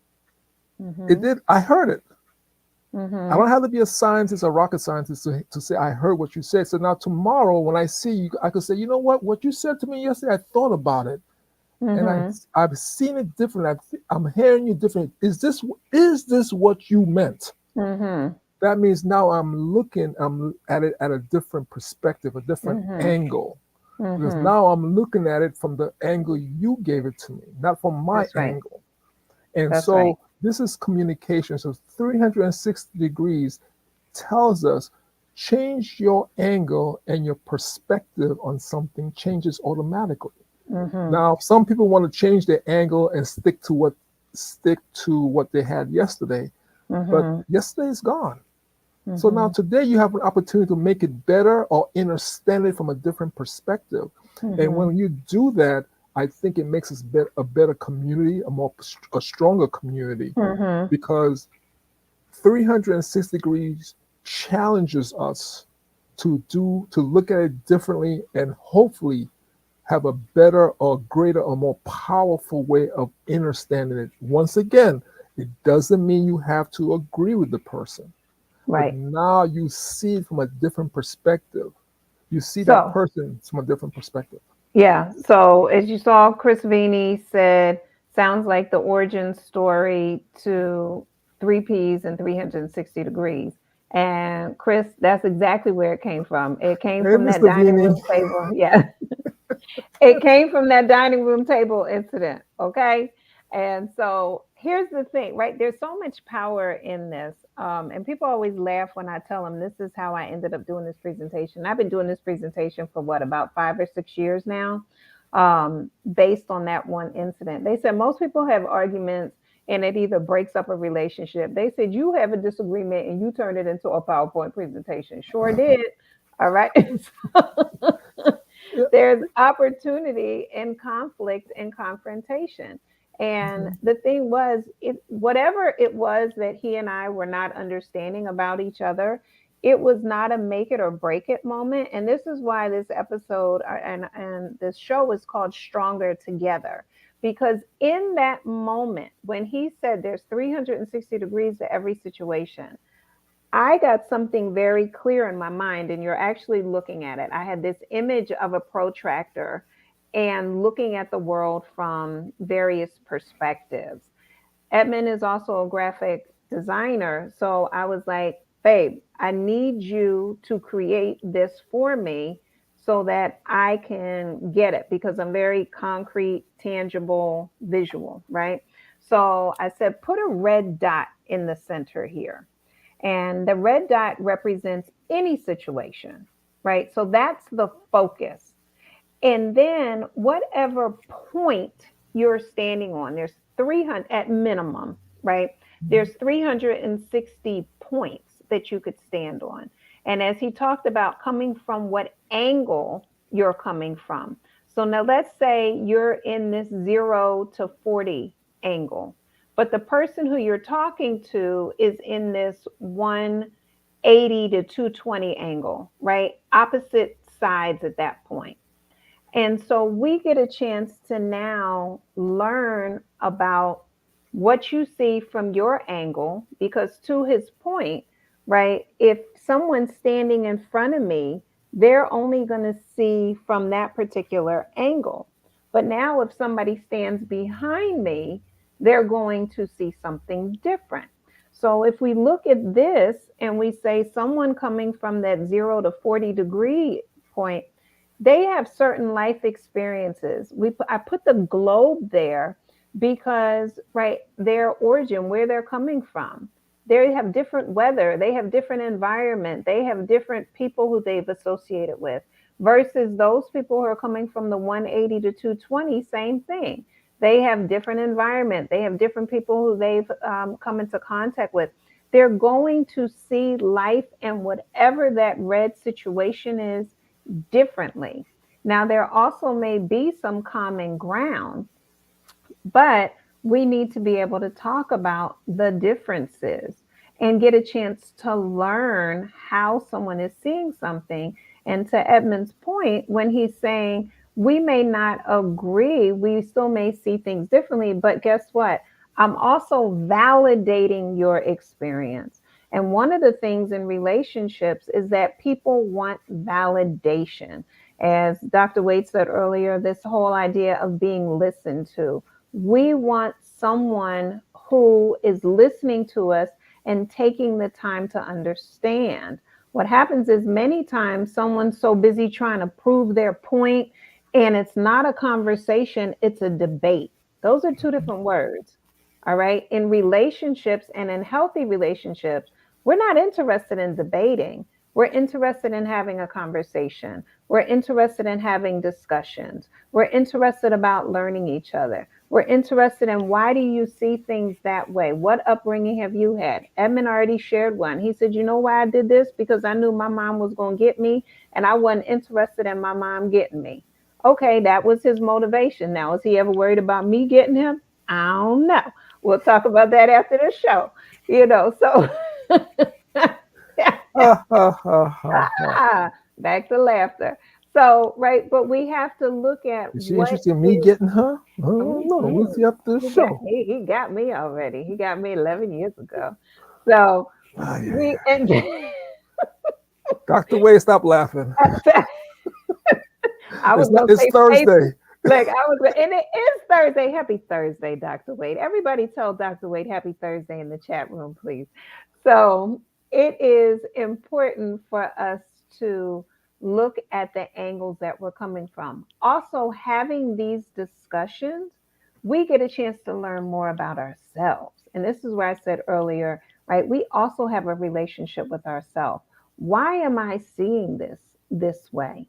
it Mhm. did, I heard it. I don't Mhm. have to be a scientist or rocket scientist to say I heard what you said. So now tomorrow when I see you, I could say, you know what you said to me yesterday, I thought about it and Mhm. I've seen it different. I'm hearing you different. Is this what you meant? Mhm. That means now I'm at it at a different perspective, a different Mhm. angle. Because Mhm. now I'm looking at it from the angle you gave it to me, not from my That's right. angle. And That's right. so this is communication. So 360 degrees tells us change your angle and your perspective on something changes automatically. Mhm. Now, some people want to change their angle and stick to what they had yesterday, but Mhm. yesterday is gone. So now Mhm. today you have an opportunity to make it better or understand it from a different perspective. And Mhm. when you do that, I think it makes us a better community, a stronger community, Mhm. because 360 degrees challenges us to look at it differently and hopefully have a better or greater or more powerful way of understanding it. Once again, it doesn't mean you have to agree with the person, but Right. now you see it from a different perspective. You see that So, person from a different perspective. yeah. So as you saw, Chris Vini said, sounds like the origin story to three Ps and 360 degrees. And Chris, that's exactly where it came from. It came Hey, from that Mr. dining Vini. room table. Yeah. It came from that dining room table incident. Okay. And so here's the thing, right? There's so much power in this. And people always laugh when I tell them this is how I ended up doing this presentation. I've been doing this presentation for what, about 5 or 6 years now, based on that one incident. They said most people have arguments and it either breaks up a relationship. They said you have a disagreement and you turn it into a PowerPoint presentation. Sure did. All right. Yeah. There's opportunity in conflict and confrontation. And Mhm. the thing was, whatever it was that he and I were not understanding about each other, it was not a make it or break it moment. And this is why this episode and this show is called Stronger Together. Because in that moment, when he said there's 360 degrees to every situation, I got something very clear in my mind, and you're actually looking at it. I had this image of a protractor and looking at the world from various perspectives. Edmund is also a graphic designer. So I was like, babe, I need you to create this for me so that I can get it because I'm very concrete, tangible, visual, right? So I said, put a red dot in the center here. And the red dot represents any situation, right? So that's the focus. And then whatever point you're standing on, there's 300 at minimum, right? Mhm. There's 360 points that you could stand on. And as he talked about, coming from what angle you're coming from. So now let's say you're in this 0 to 40 angle, but the person who you're talking to is in this 180 to 220 angle, right? Opposite sides at that point. And so we get a chance to now learn about what you see from your angle, because to his point, right, if someone's standing in front of me, they're only going to see from that particular angle. But now, if somebody stands behind me, they're going to see something different. So if we look at this and we say someone coming from that 0 to 40 degree point, they have certain life experiences. I put the globe there because, right, their origin, where they're coming from. They have different weather, they have different environment, they have different people who they've associated with versus those people who are coming from the 180 to 220, same thing. They have different environment, they have different people who they've come into contact with. They're going to see life and whatever that red situation is differently. Now, there also may be some common ground, but we need to be able to talk about the differences and get a chance to learn how someone is seeing something. And to Edmund's point, when he's saying we may not agree, we still may see things differently, but guess what? I'm also validating your experience. And one of the things in relationships is that people want validation. As Dr. Wade said earlier, this whole idea of being listened to. We want someone who is listening to us and taking the time to understand. What happens is many times someone's so busy trying to prove their point, and it's not a conversation, it's a debate. Those are two different words. All right. In relationships and in healthy relationships, we're not interested in debating. We're interested in having a conversation. We're interested in having discussions. We're interested about learning each other. We're interested in why do you see things that way? What upbringing have you had? Edmund already shared one. He said, you know why I did this? Because I knew my mom was going to get me and I wasn't interested in my mom getting me. Okay, that was his motivation. Now, is he ever worried about me getting him? I don't know. We'll talk about that after the show. So Ha ha ha ha ha. back to laughter. So, right, but we have to look at Is she what interested in me is. getting her? I don't know. We'll Mhm. see after the show. He got me already. He got me 11 years ago. So Ah, yeah, we yeah. and Dr. Wade, stop laughing. I was It's not. gonna It's say face. Thursday. Look, and it is Thursday. Happy Thursday, Dr. Wade. Everybody tell Dr. Wade happy Thursday in the chat room, please. So it is important for us to look at the angles that we're coming from. Also, having these discussions, we get a chance to learn more about ourselves. And this is where I said earlier, right? We also have a relationship with ourselves. Why am I seeing this way?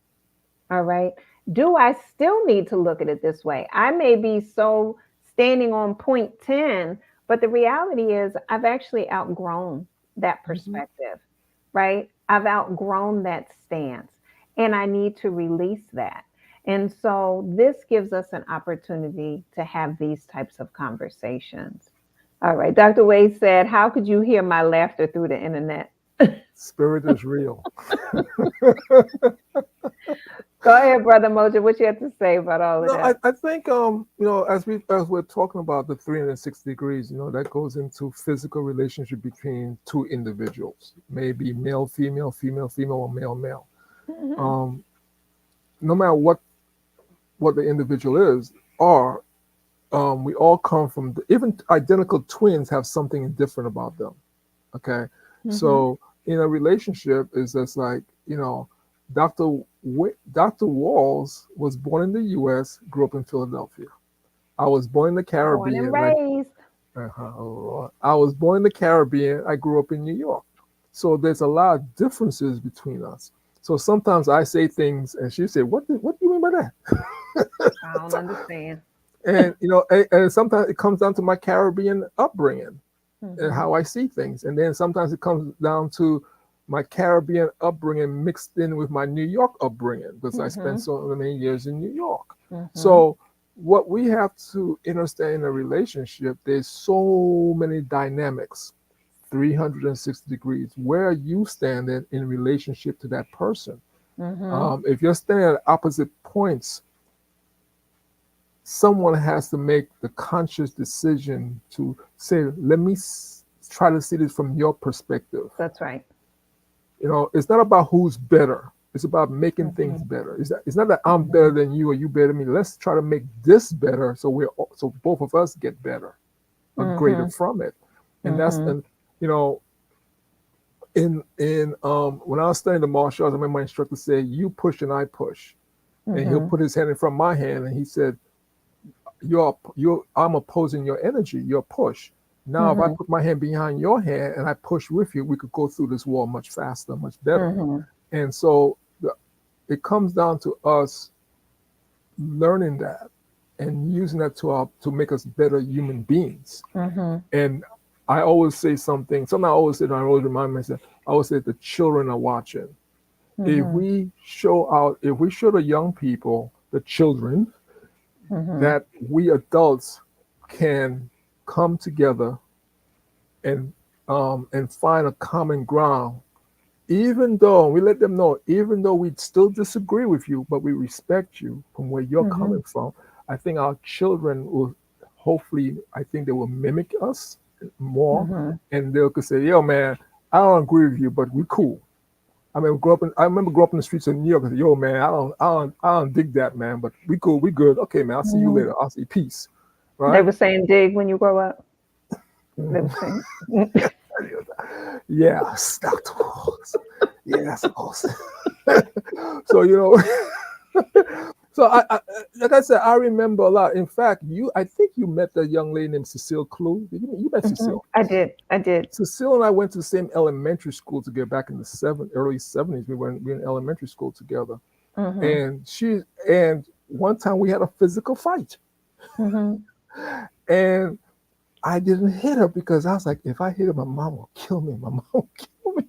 All right. Do I still need to look at it this way? I may be so standing on point 10, but the reality is I've actually outgrown that Mhm. perspective, right? I've outgrown that stance and I need to release that. And so this gives us an opportunity to have these types of conversations. All right. Dr. Wade said, how could you hear my laughter through the internet? Spirit is real. Go ahead, Brother Moja. What you have to say about all of No, that? I think as we're talking about the 360 degrees, that goes into physical relationship between two individuals, maybe male, female, female, female, or male, male. Mhm. Um, no matter what the individual is, or we all come from even identical twins have something different about them. Okay, Mhm. so in a relationship, is just like Dr. Dr. Walls was born in the U.S., grew up in Philadelphia. I was born in the Born and Caribbean. raised. I was born in the Caribbean. I grew up in New York. So there's a lot of differences between us. So sometimes I say things and she said, what do you mean by that? I don't understand. And and sometimes it comes down to my Caribbean upbringing and Mhm. how I see things. And then sometimes it comes down to my Caribbean upbringing mixed in with my New York upbringing because I spent Mhm. so many years in New York. Mhm. So what we have to understand in a relationship, there's so many dynamics, 360 degrees. Where are you standing in relationship to that person? Mhm. If you're standing at opposite points, someone has to make the conscious decision to say, let me try to see this from your perspective. That's right. It's not about who's better. It's about making things Mhm. better. It's not that I'm better Mhm. than you or you better than me. Let's try to make this better so both of us get better or greater Mhm. from it. And that's Mhm. and you know in when I was studying the martial arts, I remember my instructor say, "You push and I push," and he'll Mhm. put his hand in front of my hand, and he said, "You're I'm opposing your energy, your push. Now, if I Mhm. put my hand behind your hand and I push with you, we could go through this wall much faster, much better." Mhm. And so it comes down to us learning that and using that to make us better human beings. Mhm. And I always say something I always say, and I always remind myself, I always say the children are watching. Mhm. If we show the young people, the children, Mhm. that we adults can come together and find a common ground, even though we let them know, even though we still disagree with you, but we respect you from where you're Mhm. coming from. I think our children will hopefully, I think they will mimic us more, Mhm. and they'll could say, "Yo, man, I don't agree with you, but we cool." I remember growing up in the streets of New York. I said, "Yo, man, I don't dig that, man, but we cool, we good. Okay, man, I'll see you Mhm. later. I'll say peace." They Right? were saying dig when you grow up. They were Mhm. saying. Yes, Dr. Walls. Yes, boss. So so like I said, I remember a lot. In fact, I think you met the young lady named Cecile Clue. You met Mhm. Cecile. I did. I did. Cecile and I went to the same elementary school together back in the early 70s. We were in elementary school together, Mhm. and one time we had a physical fight, Mhm. and I didn't hit her because I was like, if I hit her, my mom will kill me. My mom will kill me.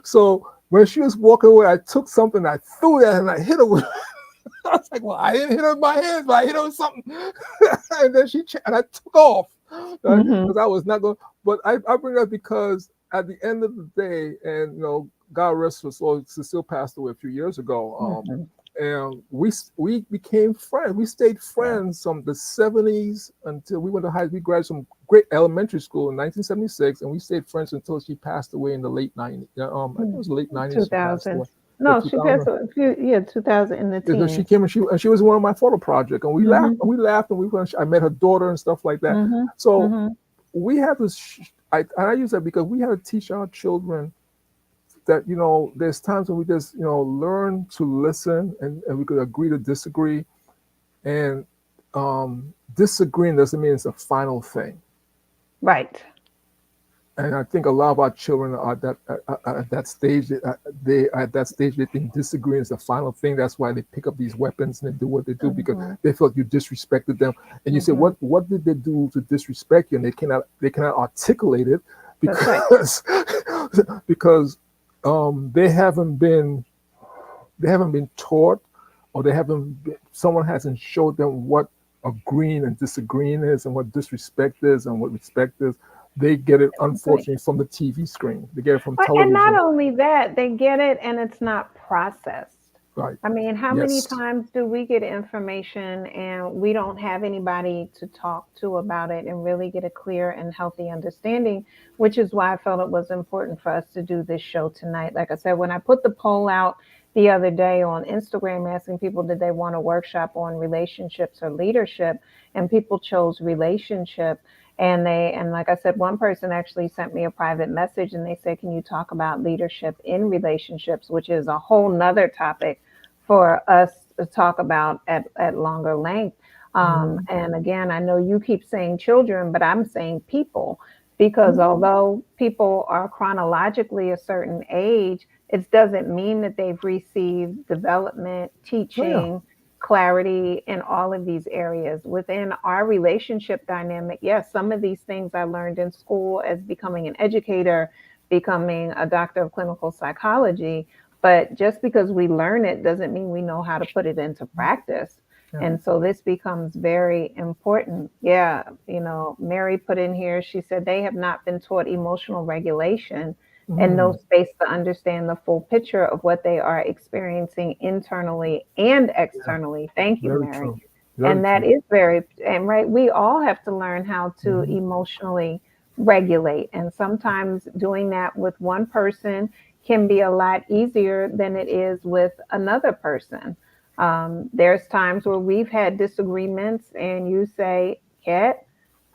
So when she was walking away, I took something, I threw that, and I hit her with. I was like, well, I didn't hit her with my hands, but I hit her with something. And then and I took off, right? Mhm. Because I was not going. But I bring that because at the end of the day, and God rest her soul, Cecile passed away a few years ago. Mhm. And we became friends. We stayed Yeah. friends from the 70s until we went to high. We graduated from great elementary school in 1976, and we stayed friends until she passed away in the late 90s. I think it was the late 90s she passed 2000s. away. Yeah, No, she passed 2000. a few. Yeah, 2000 in the Because she teens. came and she was one of my photo project, and Mhm. I met her daughter and stuff like that. Mhm. So Mhm. we had to. I use that because we had to teach our children that there's times when we just learn to listen and we could agree to disagree, and disagreeing doesn't mean it's a final thing. Right. And I think a lot of our children are at that stage. They at that stage they think disagreeing is the final thing. That's why they pick up these weapons and they do what they do because Mhm. they felt you disrespected them. And you say, Mhm. what did they do to disrespect you? And they cannot articulate it That's right. because because they haven't been taught, or someone hasn't showed them what agreeing and disagreeing is, and what disrespect is, and what respect is. They get it, That's right. unfortunately, from the TV screen. They get it from And not television. only that, they get it and it's not processed. Right. I mean, how many Yes. times do we get information and we don't have anybody to talk to about it and really get a clear and healthy understanding, which is why I felt it was important for us to do this show tonight. Like I said, when I put the poll out the other day on Instagram asking people did they want a workshop on relationships or leadership, and people chose relationship, and like I said, one person actually sent me a private message and they said, can you talk about leadership in relationships, which is a whole nother topic for us to talk about at longer length. Mhm. And again, I know you keep saying children, but I'm saying people. because Mhm. although people are chronologically a certain age, it doesn't mean that they've received development, Oh yeah. teaching, clarity in all of these areas. Within our relationship dynamic, yes, some of these things I learned in school as becoming an educator, becoming a doctor of clinical psychology. But just because we learn it doesn't mean we know how to put it into practice. Yeah. And so this becomes very important. Yeah, Mary put in here, she said they have not been taught emotional regulation and no Mm. space to understand the full picture of what they are experiencing internally and Yeah. externally. Thank you, Very Mary. true. Very And that true. is very, and right, we all have to learn how to Hmm. emotionally regulate. And sometimes doing that with one person can be a lot easier than it is with another person. There's times where we've had disagreements, and you say, Kat,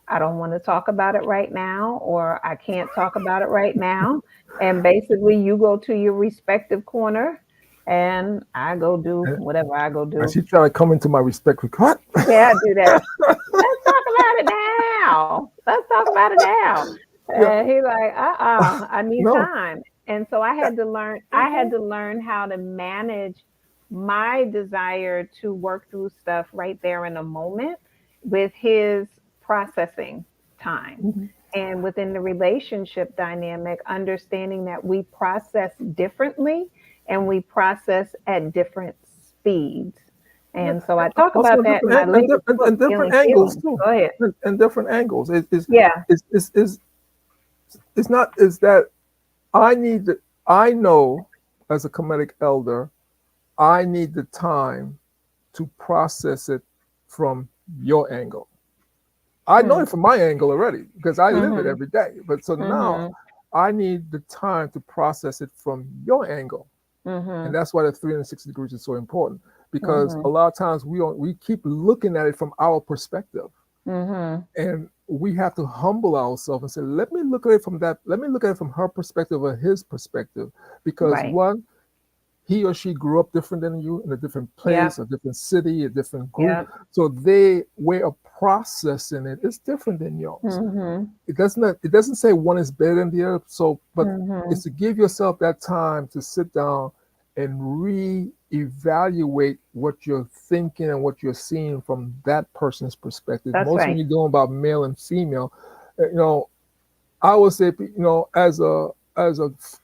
I don't want to talk about it right now, or I can't talk about it right now. And basically, you go to your respective corner, and I go do And, whatever I go and do. she tried to come into my respect with what? Yeah, I do that. Let's talk about it now. Let's talk about it now. Yeah. And he's like, I need No. time. And so I had Mhm. to learn how to manage my desire to work through stuff right there in a moment with his processing time. Mhm. And within the relationship dynamic, understanding that we process differently and we process at different speeds. Yeah. And so And I talk also about that in my latest book, and different Healing angles Feelings. too. Go ahead. And different angles. Yeah. Is it's not is that I need the I know as a comedic elder, I need the time to process it from your angle. I know Hmm. it from my angle already because I live it Hmm. every day. But so now Hmm. I need the time to process it from your angle. And Hmm. that's why the 360 degrees is so important because Hmm. a lot of times we keep looking at it from our perspective. Hmm. And we have to humble ourselves and say, let me look at it from her perspective or his perspective. Because Right. one, he or she grew up different than you in a different place, Yep. a different city, a different group. Yep. So their way of processing it is different than yours. Hmm. It doesn't say one is better than the other. So, but Hmm. it's to give yourself that time to sit down and reevaluate what you're thinking and what you're seeing from that person's perspective. That's Most when right. you're doing about male and female, you know, I would say, as a,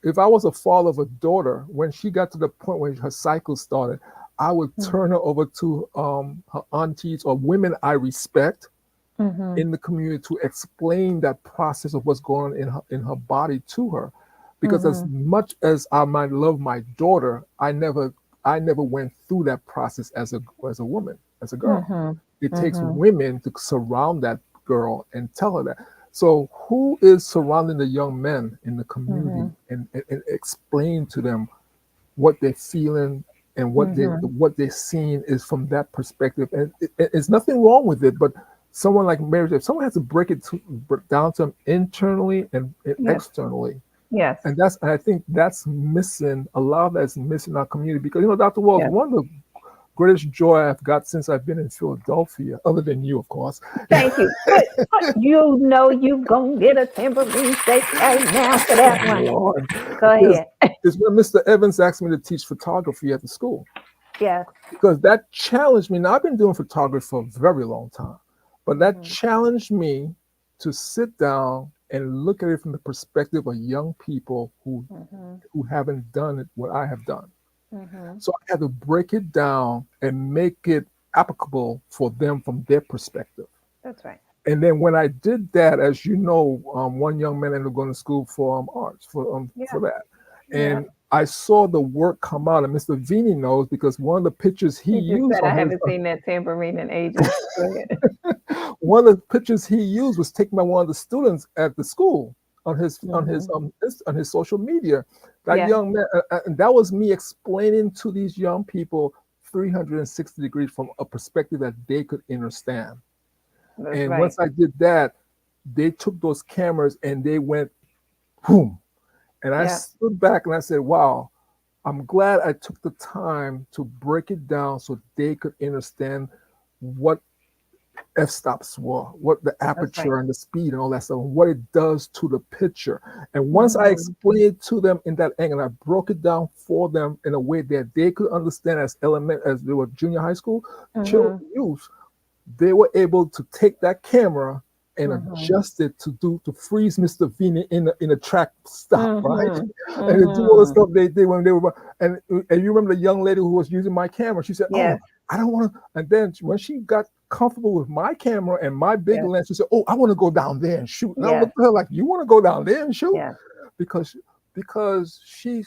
if I was a father of a daughter, when she got to the point where her cycle started, I would turn her over to her aunties or women I respect Hmm. in the community to explain that process of what's going on in her body to her. Because as Hmm. much as I might love my daughter, I never went through that process as a woman, as a girl. Hmm. It takes Hmm. women to surround that girl and tell her that. So who is surrounding the young men in the community Hmm. and explain to them what they're feeling and Hmm. what they're seeing is from that perspective. And it's nothing wrong with it, but someone like marriage, if someone has to down to them internally and Yes. externally, Yes. and I think that's missing a lot of that's missing in our community because Dr. Walls, Yes. one of the greatest joy I've got since I've been in Philadelphia, other than you, of course. Thank you. Put you know you gonna get a tambourine shake right now for that Oh one. Lord, Go is ahead. is when Mr. Evans asked me to teach photography at the school. Yes. Because that challenged me. Now I've been doing photography for a very long time, but that Hmm. challenged me to sit down and look at it from the perspective of young people Hmm. who haven't done it what I have done. Hmm. So I had to break it down and make it applicable for them from their perspective. That's right. And then when I did that, as you know, one young man ended up going to school for arts Yeah. for that, Yeah. and I saw the work come out. And Mr. Vini knows because one of the pictures he He just used said I on his haven't seen that tambourine in ages. Go ahead. one of the pictures he used was taken by one of the students at the school Hmm. on his social media. That Yes. young man, and that was me explaining to these young people 360 degrees from a perspective that they could understand. That's And right. once I did that, they took those cameras and they went boom. And I Yeah. stood back and I said, wow, I'm glad I took the time to break it down so they could understand what f-stops were, what the That's right. aperture and the speed and all that stuff, and what it does to the picture. And once I Mhm. explained it to them in that angle, I broke it down for them in a way that they could understand as they were junior high school children, Mhm. youth, they were able to take that camera and Mhm. adjust it to freeze Mr. Vina in a track stop, right? Mhm. And to do all the Mhm. stuff they did when they were, and you remember the young lady who was using my camera, she said, "Oh, Yes. I don't want to." And then when she got comfortable with my camera and my big Yes. lens, she said, "Oh, I want to go down there and shoot." And I Yes. looked at her like, "You want to go down there and shoot?" Yes. Because she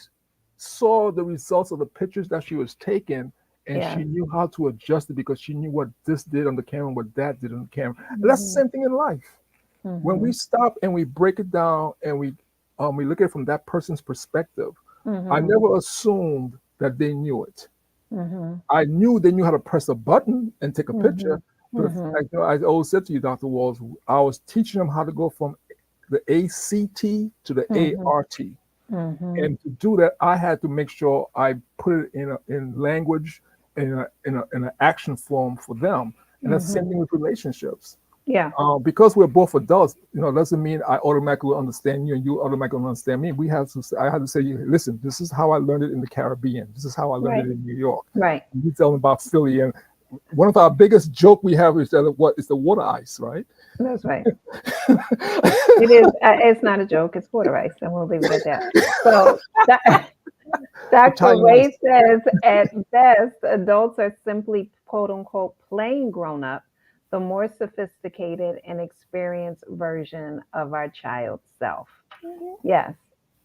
saw the results of the pictures that she was taking, and Yes. she knew how to adjust it because she knew what this did on the camera, what that did on the camera. And that's the Mhm. same thing in life. When we Mhm. stop and we break it down and we look at it from that person's perspective, I Mhm. never assumed that they knew it. Mhm. I knew they knew how to press a button and take a picture, Mhm. but if, Mhm. I always said to you, Dr. Walls, I was teaching them how to go from the ACT to the Mhm. ART. Mhm. And to do that, I had to make sure I put it in language, in an action form for them. And that's the same thing Mhm. with relationships. Yeah. Because we're both adults, doesn't mean I automatically understand you and you automatically understand me. I had to say, listen, this is how I learned it in the Caribbean. This is how I learned it Right. in New York. Right. You tell them about Philly, and one of our biggest joke we have is that what is the water ice, right? That's right. It is. It's not a joke. It's water ice, and we'll leave it at that. So, Dr. Italian ice. Ray says, at best, adults are simply quote unquote playing grown up, the more sophisticated and experienced version of our child's self. Yes.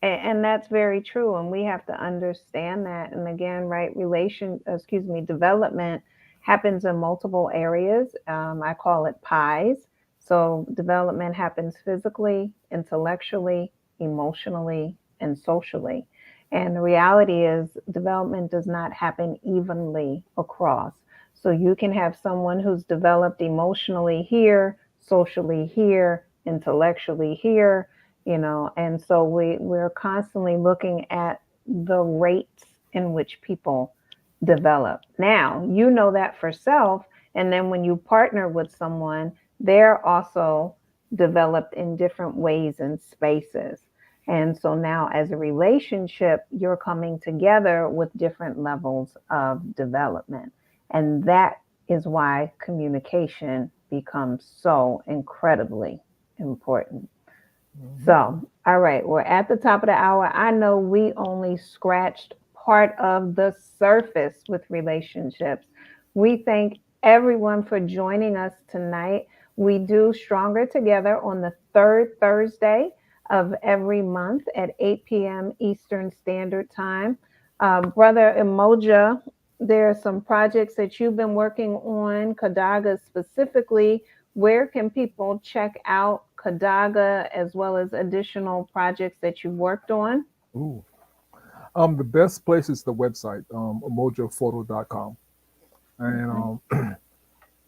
And that's very true. And we have to understand that. And again, right, development happens in multiple areas. I call it pies. So development happens physically, intellectually, emotionally, and socially. And the reality is, development does not happen evenly across. So you can have someone who's developed emotionally here, socially here, intellectually here, and so we're constantly looking at the rates in which people develop. Now you know that for self, and then when you partner with someone, they're also developed in different ways and spaces. And so now as a relationship, you're coming together with different levels of development, and that is why communication becomes so incredibly important. Mhm. So, all right, we're at the top of the hour. I know we only scratched part of the surface with relationships. We thank everyone for joining us tonight. We do Stronger Together on the third Thursday of every month at 8 p.m. Eastern Standard Time. Brother Emoja, there are some projects that you've been working on, Kadaga specifically. Where can people check out Kadaga as well as additional projects that you've worked on? Ooh. The best place is the website, emojaphoto.com. And Okay.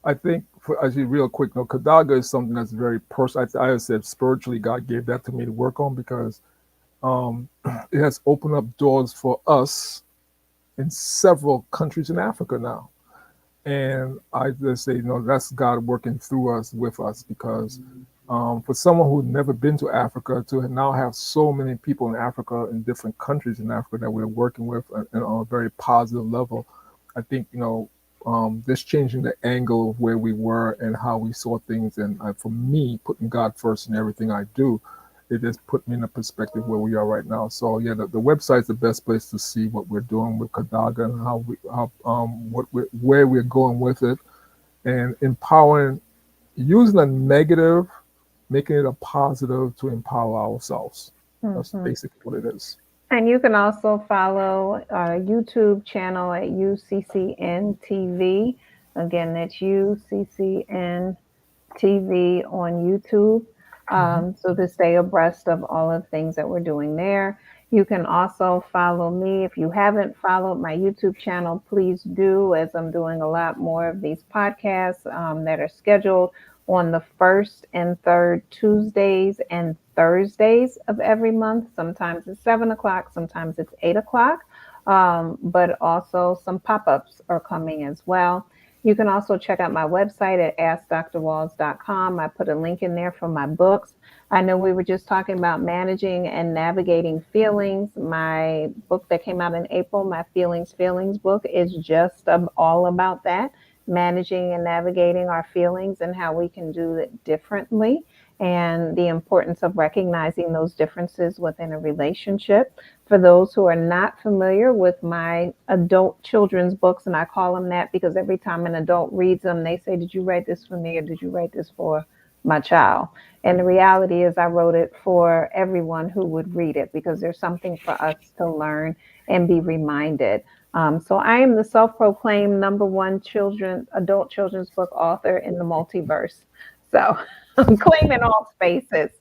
I think, as you real quick, Kadaga is something that's very personal. I said spiritually, God gave that to me to work on because it has opened up doors for us in several countries in Africa now. And I just say, that's God working through us, with us, because for someone who'd never been to Africa to now have so many people in Africa, in different countries in Africa that we're working with on a very positive level, I think, this changing the angle of where we were and how we saw things. And for me, putting God first in everything I do, it just put me in a perspective where we are right now. So yeah, the website's the best place to see what we're doing with Kadaga and where we're going with it, and empowering, using a negative, making it a positive to empower ourselves. That's Mhm. basically what it is. And you can also follow our YouTube channel at UCCN TV. Again, that's UCCN TV on YouTube. Mhm. So to stay abreast of all of the things that we're doing there. You can also follow me. If you haven't followed my YouTube channel, please do, as I'm doing a lot more of these podcasts that are scheduled on the first and third Tuesdays and Thursdays of every month. Sometimes it's 7 o'clock, sometimes it's 8 o'clock, but also some pop ups are coming as well. You can also check out my website at askdrwalls.com. I put a link in there for my books. I know we were just talking about managing and navigating feelings. My book that came out in April, my Feelings book, is just all about that, managing and navigating our feelings and how we can do it differently, and the importance of recognizing those differences within a relationship. For those who are not familiar with my adult children's books, and I call them that because every time an adult reads them, they say, "Did you write this for me or did you write this for my child?" And the reality is, I wrote it for everyone who would read it because there's something for us to learn and be reminded. So I am the self-proclaimed number one adult children's book author in the multiverse. So I'm claiming all spaces.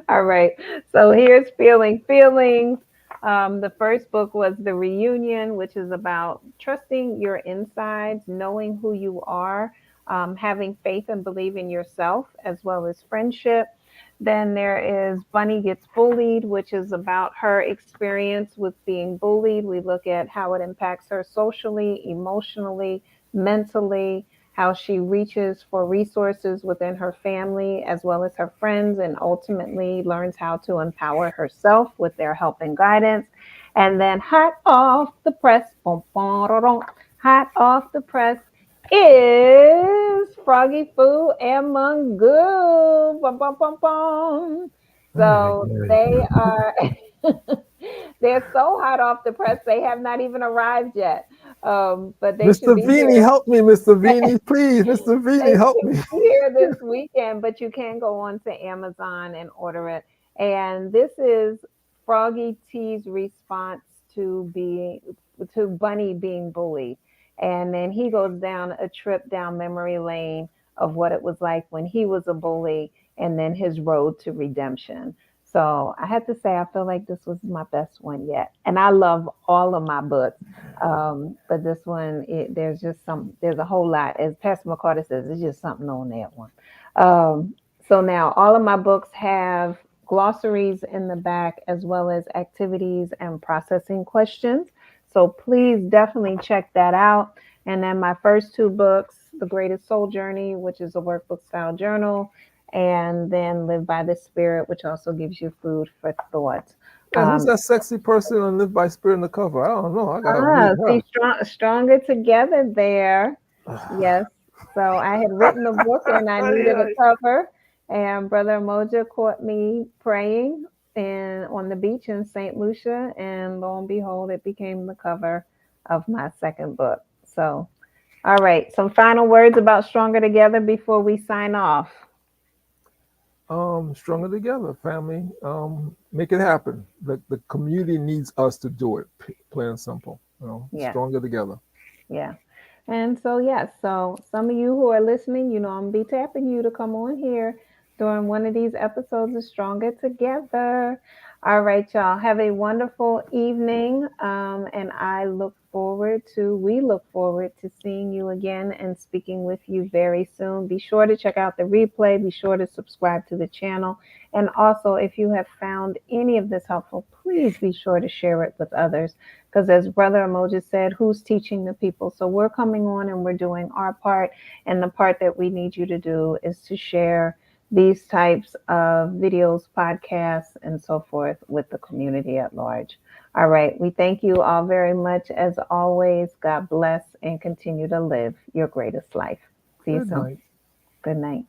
All right. So here's Feelings. The first book was The Reunion, which is about trusting your insides, knowing who you are, having faith and believe in yourself, as well as friendship. Then there is Bunny Gets Bullied, which is about her experience with being bullied. We look at how it impacts her socially, emotionally, mentally, how she reaches for resources within her family as well as her friends, and ultimately learns how to empower herself with their help and guidance. And then hot off the press, boom, boom, boom, boom, hot off the press is Froggy Fu and Mungo. Bum, bum, bum, bum. Ay, So ay. they are they're so hot off the press they have not even arrived yet. But they should Mr. be Vini, here. help me, Mr. Vini, please, Mr. Vini, They help should me. be here this weekend, but you can go on to Amazon and order it. And this is Froggy T's response to being to Bunny being bullied. And then he goes down a trip down memory lane of what it was like when he was a bully and then his road to redemption. So I have to say, I feel like this was my best one yet. And I love all of my books. But this one, there's a whole lot. As Pastor McCarter says, there's just something on that one. Um, so now all of my books have glossaries in the back as well as activities and processing questions. So please definitely check that out. And then my first two books, The Greatest Soul Journey, which is a workbook style journal, and then Live by the Spirit, which also gives you food for thought. And who's Um, that sexy person on Live by Spirit in the cover? I don't know. I gotta read See, her. stronger together there. Yes. So I had written the book and I Ay, needed a ay. cover, and Brother Umoja caught me praying on the beach in St. Lucia, and lo and behold, it became the cover of my second book. So, all right, some final words about Stronger Together before we sign off. Stronger together, family. Make it happen. The community needs us to do it. Plain and simple. Yes. Stronger together. Yeah. And so, yes, so some of you who are listening, I'm going to be tapping you to come on here during one of these episodes of Stronger Together. All right, y'all. Have a wonderful evening. And we look forward to seeing you again and speaking with you very soon. Be sure to check out the replay. Be sure to subscribe to the channel. And also, if you have found any of this helpful, please be sure to share it with others. Because as Brother Umoja said, who's teaching the people? So we're coming on and we're doing our part. And the part that we need you to do is to share these types of videos, podcasts, and so forth with the community at large. All right. We thank you all very much. As always, God bless and continue to live your greatest life. See you Good soon. night. Good night.